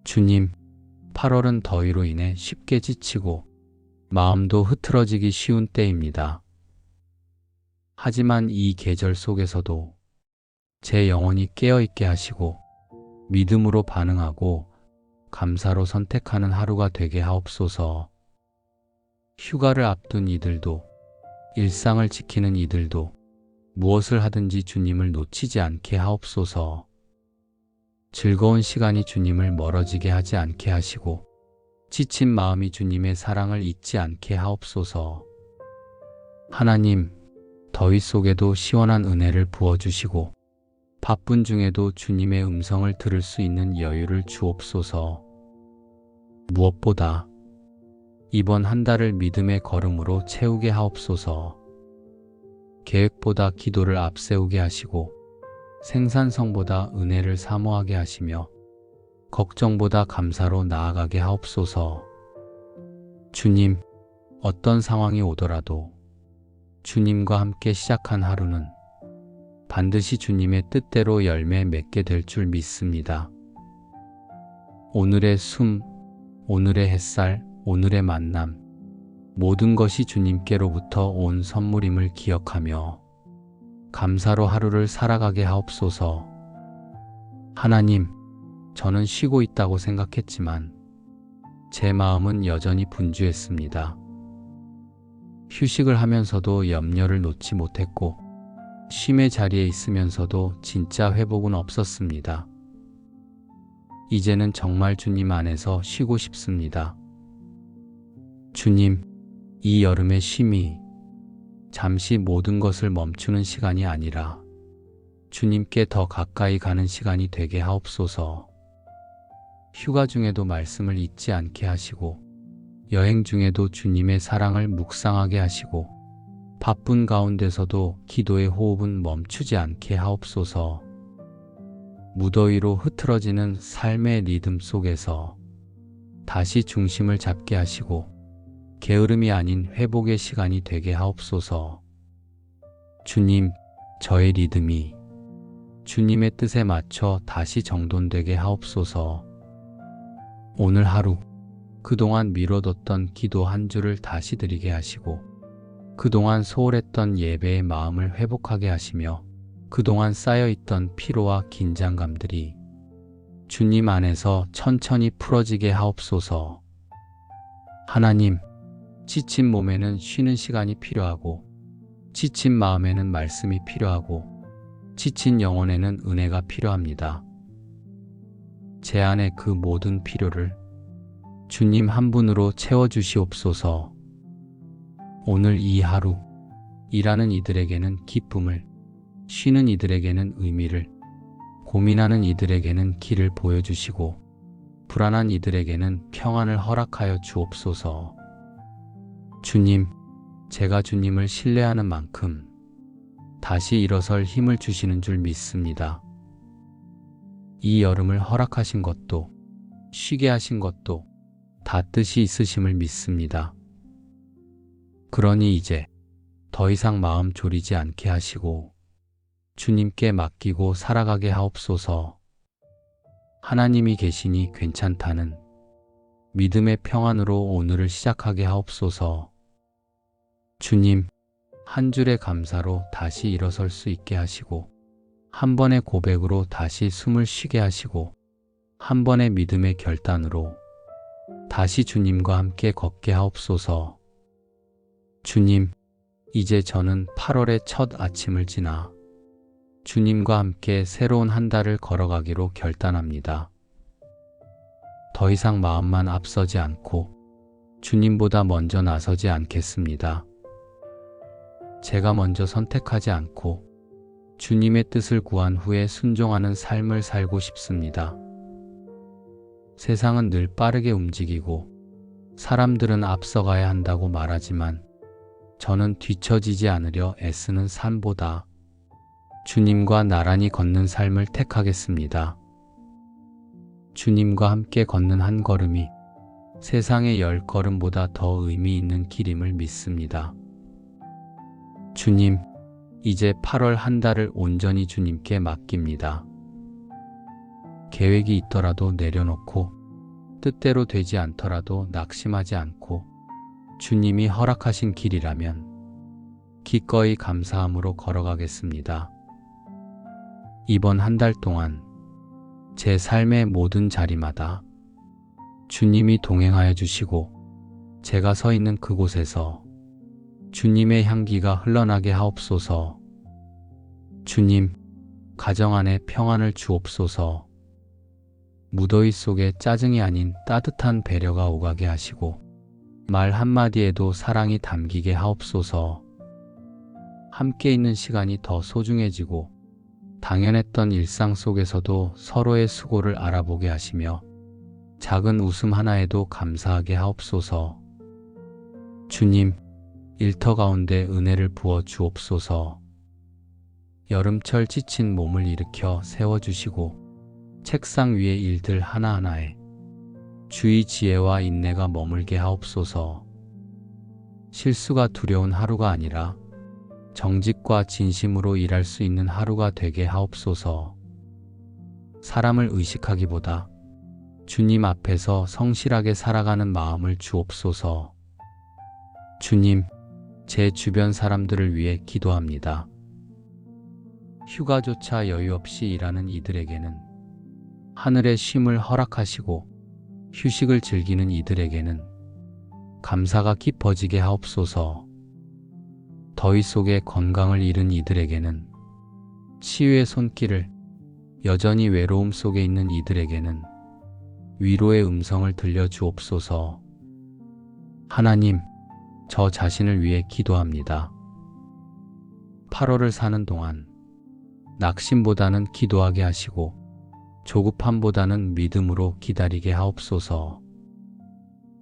주님, 8월은 더위로 인해 쉽게 지치고 마음도 흐트러지기 쉬운 때입니다. 하지만 이 계절 속에서도 제 영혼이 깨어있게 하시고 믿음으로 반응하고 감사로 선택하는 하루가 되게 하옵소서. 휴가를 앞둔 이들도 일상을 지키는 이들도 무엇을 하든지 주님을 놓치지 않게 하옵소서. 즐거운 시간이 주님을 멀어지게 하지 않게 하시고 지친 마음이 주님의 사랑을 잊지 않게 하옵소서. 하나님, 더위 속에도 시원한 은혜를 부어주시고 바쁜 중에도 주님의 음성을 들을 수 있는 여유를 주옵소서. 무엇보다 이번 한 달을 믿음의 걸음으로 채우게 하옵소서. 계획보다 기도를 앞세우게 하시고 생산성보다 은혜를 사모하게 하시며 걱정보다 감사로 나아가게 하옵소서. 주님, 어떤 상황이 오더라도 주님과 함께 시작한 하루는 반드시 주님의 뜻대로 열매 맺게 될 줄 믿습니다. 오늘의 숨, 오늘의 햇살, 오늘의 만남, 모든 것이 주님께로부터 온 선물임을 기억하며 감사로 하루를 살아가게 하옵소서. 하나님, 저는 쉬고 있다고 생각했지만 제 마음은 여전히 분주했습니다. 휴식을 하면서도 염려를 놓지 못했고 쉼의 자리에 있으면서도 진짜 회복은 없었습니다. 이제는 정말 주님 안에서 쉬고 싶습니다. 주님, 이 여름의 쉼이 잠시 모든 것을 멈추는 시간이 아니라 주님께 더 가까이 가는 시간이 되게 하옵소서. 휴가 중에도 말씀을 잊지 않게 하시고 여행 중에도 주님의 사랑을 묵상하게 하시고 바쁜 가운데서도 기도의 호흡은 멈추지 않게 하옵소서. 무더위로 흐트러지는 삶의 리듬 속에서 다시 중심을 잡게 하시고 게으름이 아닌 회복의 시간이 되게 하옵소서. 주님, 저의 리듬이 주님의 뜻에 맞춰 다시 정돈되게 하옵소서. 오늘 하루 그동안 미뤄뒀던 기도 한 주를 다시 드리게 하시고 그동안 소홀했던 예배의 마음을 회복하게 하시며 그동안 쌓여있던 피로와 긴장감들이 주님 안에서 천천히 풀어지게 하옵소서. 하나님, 지친 몸에는 쉬는 시간이 필요하고, 지친 마음에는 말씀이 필요하고, 지친 영혼에는 은혜가 필요합니다. 제 안의 그 모든 필요를 주님 한 분으로 채워주시옵소서. 오늘 이 하루, 일하는 이들에게는 기쁨을, 쉬는 이들에게는 의미를, 고민하는 이들에게는 길을 보여주시고, 불안한 이들에게는 평안을 허락하여 주옵소서. 주님, 제가 주님을 신뢰하는 만큼 다시 일어설 힘을 주시는 줄 믿습니다. 이 여름을 허락하신 것도, 쉬게 하신 것도 다 뜻이 있으심을 믿습니다. 그러니 이제 더 이상 마음 졸이지 않게 하시고 주님께 맡기고 살아가게 하옵소서. 하나님이 계시니 괜찮다는 믿음의 평안으로 오늘을 시작하게 하옵소서. 주님, 한 줄의 감사로 다시 일어설 수 있게 하시고, 한 번의 고백으로 다시 숨을 쉬게 하시고, 한 번의 믿음의 결단으로 다시 주님과 함께 걷게 하옵소서. 주님, 이제 저는 8월의 첫 아침을 지나 주님과 함께 새로운 한 달을 걸어가기로 결단합니다. 더 이상 마음만 앞서지 않고 주님보다 먼저 나서지 않겠습니다. 제가 먼저 선택하지 않고 주님의 뜻을 구한 후에 순종하는 삶을 살고 싶습니다. 세상은 늘 빠르게 움직이고 사람들은 앞서가야 한다고 말하지만 저는 뒤처지지 않으려 애쓰는 삶보다 주님과 나란히 걷는 삶을 택하겠습니다. 주님과 함께 걷는 한 걸음이 세상의 10걸음보다 더 의미 있는 길임을 믿습니다. 주님, 이제 8월 한 달을 온전히 주님께 맡깁니다. 계획이 있더라도 내려놓고 뜻대로 되지 않더라도 낙심하지 않고 주님이 허락하신 길이라면 기꺼이 감사함으로 걸어가겠습니다. 이번 한 달 동안 제 삶의 모든 자리마다 주님이 동행하여 주시고 제가 서 있는 그곳에서 주님의 향기가 흘러나게 하옵소서. 주님, 가정 안에 평안을 주옵소서. 무더위 속에 짜증이 아닌 따뜻한 배려가 오가게 하시고 말 한마디에도 사랑이 담기게 하옵소서. 함께 있는 시간이 더 소중해지고 당연했던 일상 속에서도 서로의 수고를 알아보게 하시며 작은 웃음 하나에도 감사하게 하옵소서. 주님, 일터 가운데 은혜를 부어 주옵소서. 여름철 지친 몸을 일으켜 세워주시고 책상 위의 일들 하나하나에 주의 지혜와 인내가 머물게 하옵소서. 실수가 두려운 하루가 아니라 정직과 진심으로 일할 수 있는 하루가 되게 하옵소서. 사람을 의식하기보다 주님 앞에서 성실하게 살아가는 마음을 주옵소서. 주님, 제 주변 사람들을 위해 기도합니다. 휴가조차 여유 없이 일하는 이들에게는 하늘의 쉼을 허락하시고 휴식을 즐기는 이들에게는 감사가 깊어지게 하옵소서. 더위 속에 건강을 잃은 이들에게는 치유의 손길을, 여전히 외로움 속에 있는 이들에게는 위로의 음성을 들려주옵소서. 하나님, 저 자신을 위해 기도합니다. 8월을 사는 동안 낙심보다는 기도하게 하시고 조급함보다는 믿음으로 기다리게 하옵소서.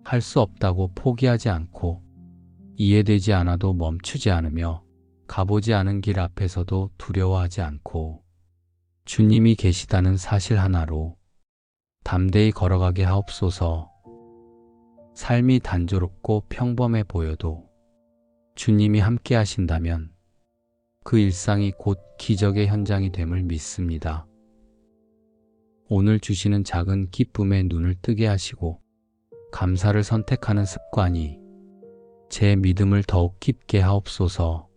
할 수 없다고 포기하지 않고 이해되지 않아도 멈추지 않으며 가보지 않은 길 앞에서도 두려워하지 않고 주님이 계시다는 사실 하나로 담대히 걸어가게 하옵소서. 삶이 단조롭고 평범해 보여도 주님이 함께 하신다면 그 일상이 곧 기적의 현장이 됨을 믿습니다. 오늘 주시는 작은 기쁨에 눈을 뜨게 하시고 감사를 선택하는 습관이 제 믿음을 더욱 깊게 하옵소서.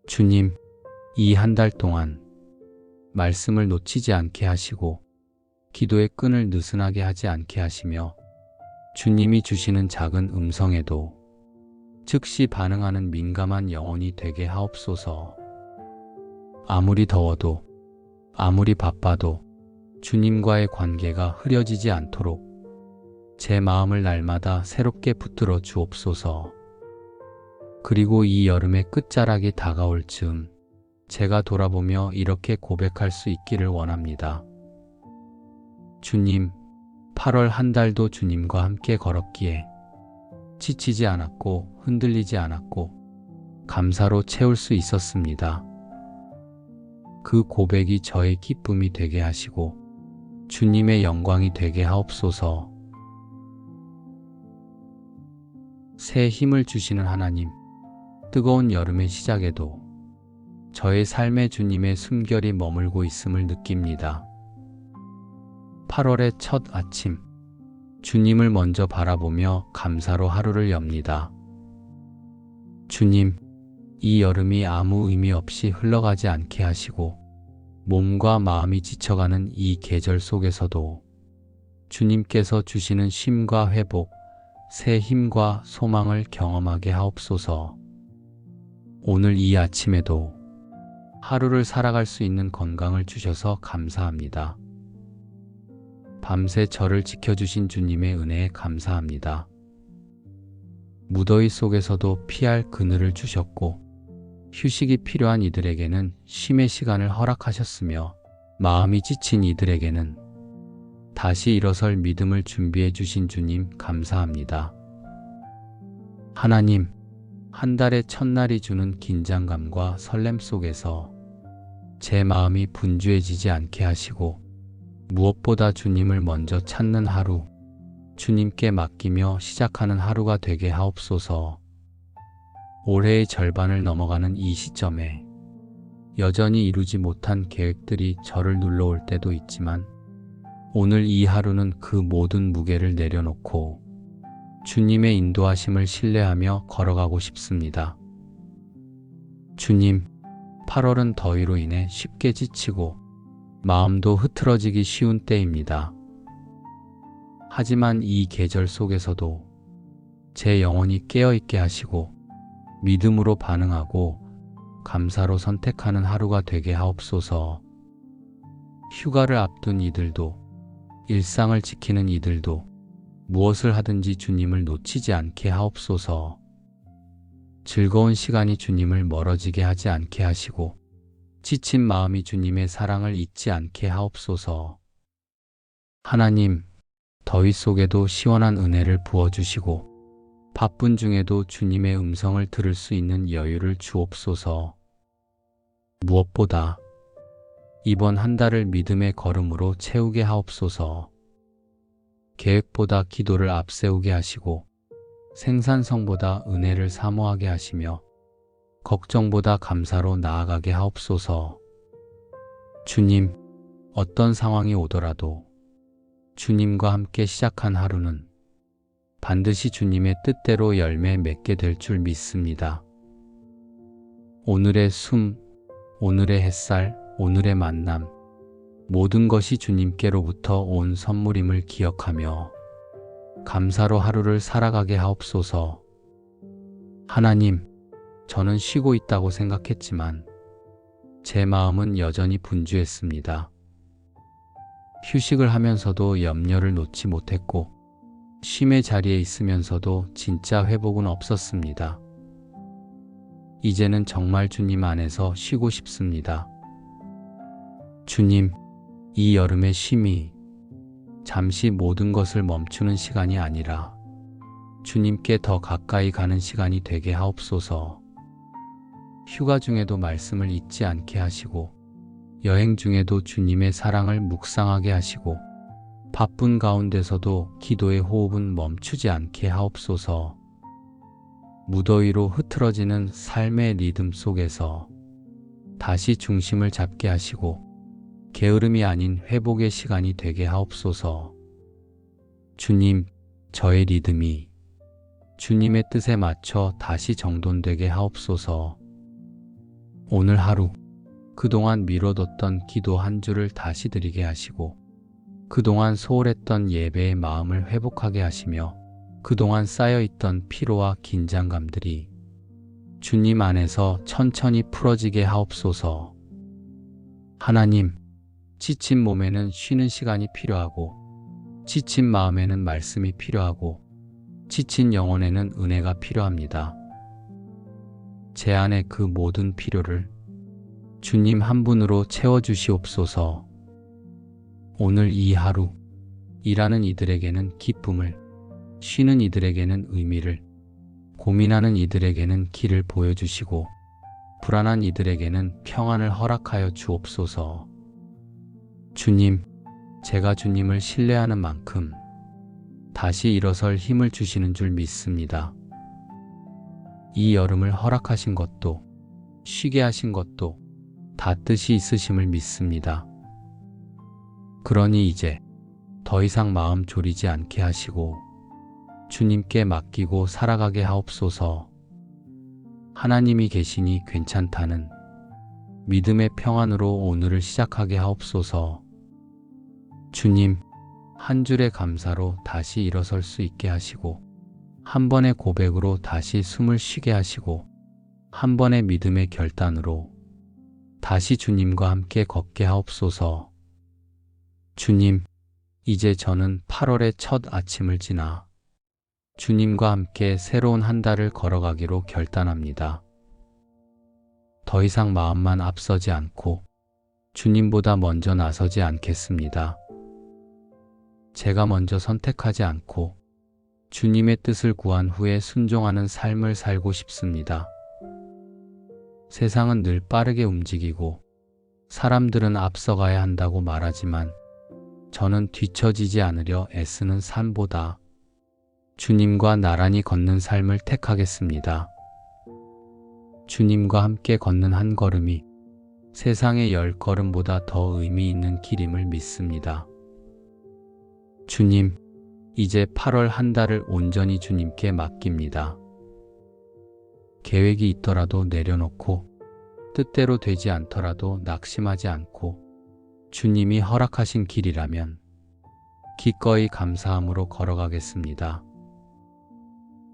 주님, 이 한 달 동안 말씀을 놓치지 않게 하시고 기도의 끈을 느슨하게 하지 않게 하시며 주님이 주시는 작은 음성에도 즉시 반응하는 민감한 영혼이 되게 하옵소서. 아무리 더워도, 아무리 바빠도 주님과의 관계가 흐려지지 않도록 제 마음을 날마다 새롭게 붙들어 주옵소서. 그리고 이 여름의 끝자락이 다가올 즈음 제가 돌아보며 이렇게 고백할 수 있기를 원합니다. 주님, 8월 한 달도 주님과 함께 걸었기에 지치지 않았고 흔들리지 않았고 감사로 채울 수 있었습니다. 그 고백이 저의 기쁨이 되게 하시고 주님의 영광이 되게 하옵소서. 새 힘을 주시는 하나님, 뜨거운 여름의 시작에도 저의 삶에 주님의 숨결이 머물고 있음을 느낍니다. 8월의 첫 아침, 주님을 먼저 바라보며 감사로 하루를 엽니다. 주님, 이 여름이 아무 의미 없이 흘러가지 않게 하시고 몸과 마음이 지쳐가는 이 계절 속에서도 주님께서 주시는 쉼과 회복, 새 힘과 소망을 경험하게 하옵소서. 오늘 이 아침에도 하루를 살아갈 수 있는 건강을 주셔서 감사합니다. 밤새 저를 지켜주신 주님의 은혜에 감사합니다. 무더위 속에서도 피할 그늘을 주셨고 휴식이 필요한 이들에게는 쉼의 시간을 허락하셨으며 마음이 지친 이들에게는 다시 일어설 믿음을 준비해 주신 주님 감사합니다. 하나님, 한 달의 첫날이 주는 긴장감과 설렘 속에서 제 마음이 분주해지지 않게 하시고 무엇보다 주님을 먼저 찾는 하루, 주님께 맡기며 시작하는 하루가 되게 하옵소서. 올해의 절반을 넘어가는 이 시점에 여전히 이루지 못한 계획들이 저를 눌러올 때도 있지만 오늘 이 하루는 그 모든 무게를 내려놓고 주님의 인도하심을 신뢰하며 걸어가고 싶습니다. 주님, 8월은 더위로 인해 쉽게 지치고 마음도 흐트러지기 쉬운 때입니다. 하지만 이 계절 속에서도 제 영혼이 깨어있게 하시고 믿음으로 반응하고 감사로 선택하는 하루가 되게 하옵소서. 휴가를 앞둔 이들도 일상을 지키는 이들도 무엇을 하든지 주님을 놓치지 않게 하옵소서. 즐거운 시간이 주님을 멀어지게 하지 않게 하시고 지친 마음이 주님의 사랑을 잊지 않게 하옵소서. 하나님, 더위 속에도 시원한 은혜를 부어주시고 바쁜 중에도 주님의 음성을 들을 수 있는 여유를 주옵소서. 무엇보다 이번 한 달을 믿음의 걸음으로 채우게 하옵소서. 계획보다 기도를 앞세우게 하시고 생산성보다 은혜를 사모하게 하시며 걱정보다 감사로 나아가게 하옵소서. 주님, 어떤 상황이 오더라도 주님과 함께 시작한 하루는 반드시 주님의 뜻대로 열매 맺게 될 줄 믿습니다. 오늘의 숨, 오늘의 햇살, 오늘의 만남, 모든 것이 주님께로부터 온 선물임을 기억하며 감사로 하루를 살아가게 하옵소서. 하나님, 저는 쉬고 있다고 생각했지만 제 마음은 여전히 분주했습니다. 휴식을 하면서도 염려를 놓지 못했고 쉼의 자리에 있으면서도 진짜 회복은 없었습니다. 이제는 정말 주님 안에서 쉬고 싶습니다. 주님, 이 여름의 쉼이 잠시 모든 것을 멈추는 시간이 아니라 주님께 더 가까이 가는 시간이 되게 하옵소서. 휴가 중에도 말씀을 잊지 않게 하시고 여행 중에도 주님의 사랑을 묵상하게 하시고 바쁜 가운데서도 기도의 호흡은 멈추지 않게 하옵소서. 무더위로 흐트러지는 삶의 리듬 속에서 다시 중심을 잡게 하시고 게으름이 아닌 회복의 시간이 되게 하옵소서. 주님, 저의 리듬이 주님의 뜻에 맞춰 다시 정돈되게 하옵소서. 오늘 하루 그동안 미뤄뒀던 기도 한 주를 다시 드리게 하시고 그동안 소홀했던 예배의 마음을 회복하게 하시며 그동안 쌓여있던 피로와 긴장감들이 주님 안에서 천천히 풀어지게 하옵소서. 하나님, 지친 몸에는 쉬는 시간이 필요하고, 지친 마음에는 말씀이 필요하고, 지친 영혼에는 은혜가 필요합니다. 제 안의 그 모든 필요를 주님 한 분으로 채워주시옵소서. 오늘 이 하루, 일하는 이들에게는 기쁨을, 쉬는 이들에게는 의미를, 고민하는 이들에게는 길을 보여주시고, 불안한 이들에게는 평안을 허락하여 주옵소서. 주님, 제가 주님을 신뢰하는 만큼 다시 일어설 힘을 주시는 줄 믿습니다. 이 여름을 허락하신 것도, 쉬게 하신 것도 다 뜻이 있으심을 믿습니다. 그러니 이제 더 이상 마음 졸이지 않게 하시고 주님께 맡기고 살아가게 하옵소서. 하나님이 계시니 괜찮다는 믿음의 평안으로 오늘을 시작하게 하옵소서. 주님, 한 줄의 감사로 다시 일어설 수 있게 하시고, 한 번의 고백으로 다시 숨을 쉬게 하시고, 한 번의 믿음의 결단으로 다시 주님과 함께 걷게 하옵소서. 주님, 이제 저는 8월의 첫 아침을 지나 주님과 함께 새로운 한 달을 걸어가기로 결단합니다. 더 이상 마음만 앞서지 않고 주님보다 먼저 나서지 않겠습니다. 제가 먼저 선택하지 않고 주님의 뜻을 구한 후에 순종하는 삶을 살고 싶습니다. 세상은 늘 빠르게 움직이고 사람들은 앞서가야 한다고 말하지만 저는 뒤처지지 않으려 애쓰는 삶보다 주님과 나란히 걷는 삶을 택하겠습니다. 주님과 함께 걷는 한 걸음이 세상의 10걸음보다 더 의미 있는 길임을 믿습니다. 주님, 이제 8월 한 달을 온전히 주님께 맡깁니다. 계획이 있더라도 내려놓고 뜻대로 되지 않더라도 낙심하지 않고 주님이 허락하신 길이라면 기꺼이 감사함으로 걸어가겠습니다.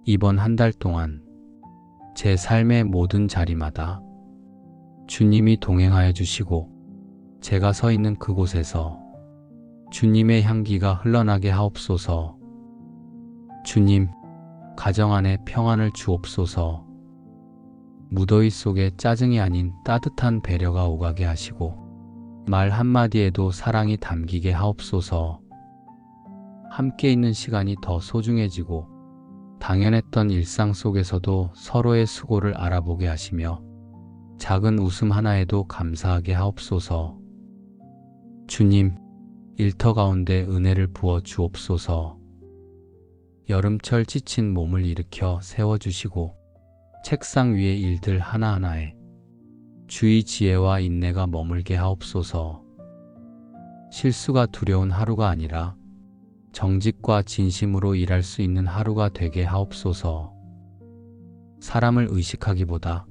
이번 한 달 동안 제 삶의 모든 자리마다 주님이 동행하여 주시고 제가 서 있는 그곳에서 주님의 향기가 흘러나게 하옵소서. 주님, 가정 안에 평안을 주옵소서. 무더위 속에 짜증이 아닌 따뜻한 배려가 오가게 하시고 말 한마디에도 사랑이 담기게 하옵소서. 함께 있는 시간이 더 소중해지고 당연했던 일상 속에서도 서로의 수고를 알아보게 하시며 작은 웃음 하나에도 감사하게 하옵소서. 주님, 일터 가운데 은혜를 부어 주옵소서. 여름철 지친 몸을 일으켜 세워주시고 책상 위의 일들 하나하나에 주의 지혜와 인내가 머물게 하옵소서. 실수가 두려운 하루가 아니라 정직과 진심으로 일할 수 있는 하루가 되게 하옵소서. 사람을 의식하기보다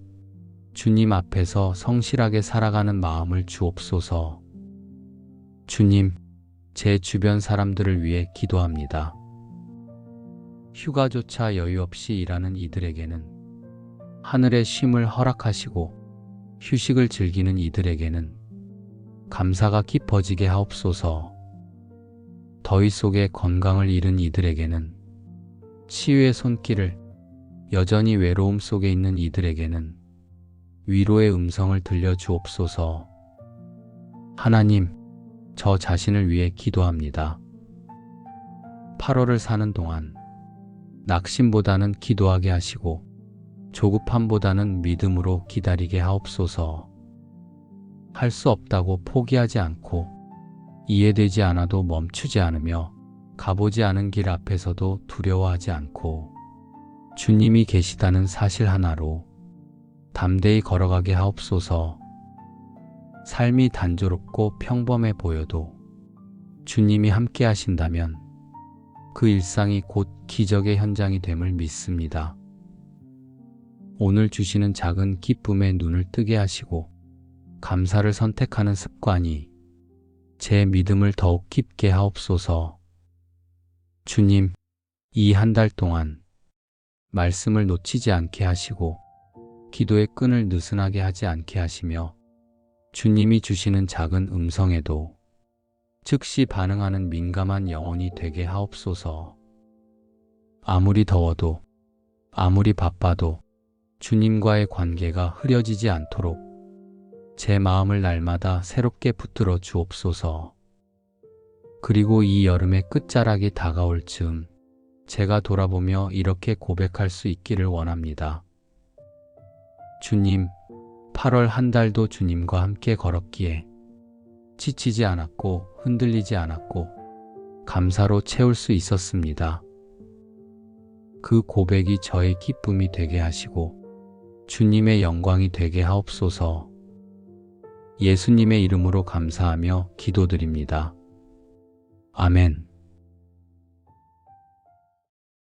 주님 앞에서 성실하게 살아가는 마음을 주옵소서. 주님, 제 주변 사람들을 위해 기도합니다. 휴가조차 여유 없이 일하는 이들에게는 하늘의 쉼을 허락하시고 휴식을 즐기는 이들에게는 감사가 깊어지게 하옵소서. 더위 속에 건강을 잃은 이들에게는 치유의 손길을, 여전히 외로움 속에 있는 이들에게는 위로의 음성을 들려주옵소서. 하나님, 저 자신을 위해 기도합니다. 8월을 사는 동안 낙심보다는 기도하게 하시고 조급함보다는 믿음으로 기다리게 하옵소서. 할 수 없다고 포기하지 않고 이해되지 않아도 멈추지 않으며 가보지 않은 길 앞에서도 두려워하지 않고 주님이 계시다는 사실 하나로 담대히 걸어가게 하옵소서. 삶이 단조롭고 평범해 보여도 주님이 함께 하신다면 그 일상이 곧 기적의 현장이 됨을 믿습니다. 오늘 주시는 작은 기쁨에 눈을 뜨게 하시고 감사를 선택하는 습관이 제 믿음을 더욱 깊게 하옵소서. 주님, 이 한 달 동안 말씀을 놓치지 않게 하시고 기도의 끈을 느슨하게 하지 않게 하시며 주님이 주시는 작은 음성에도 즉시 반응하는 민감한 영혼이 되게 하옵소서. 아무리 더워도 아무리 바빠도 주님과의 관계가 흐려지지 않도록 제 마음을 날마다 새롭게 붙들어 주옵소서. 그리고 이 여름의 끝자락이 다가올 즈음 제가 돌아보며 이렇게 고백할 수 있기를 원합니다. 주님, 8월 한 달도 주님과 함께 걸었기에 지치지 않았고 흔들리지 않았고 감사로 채울 수 있었습니다. 그 고백이 저의 기쁨이 되게 하시고 주님의 영광이 되게 하옵소서. 예수님의 이름으로 감사하며 기도드립니다. 아멘.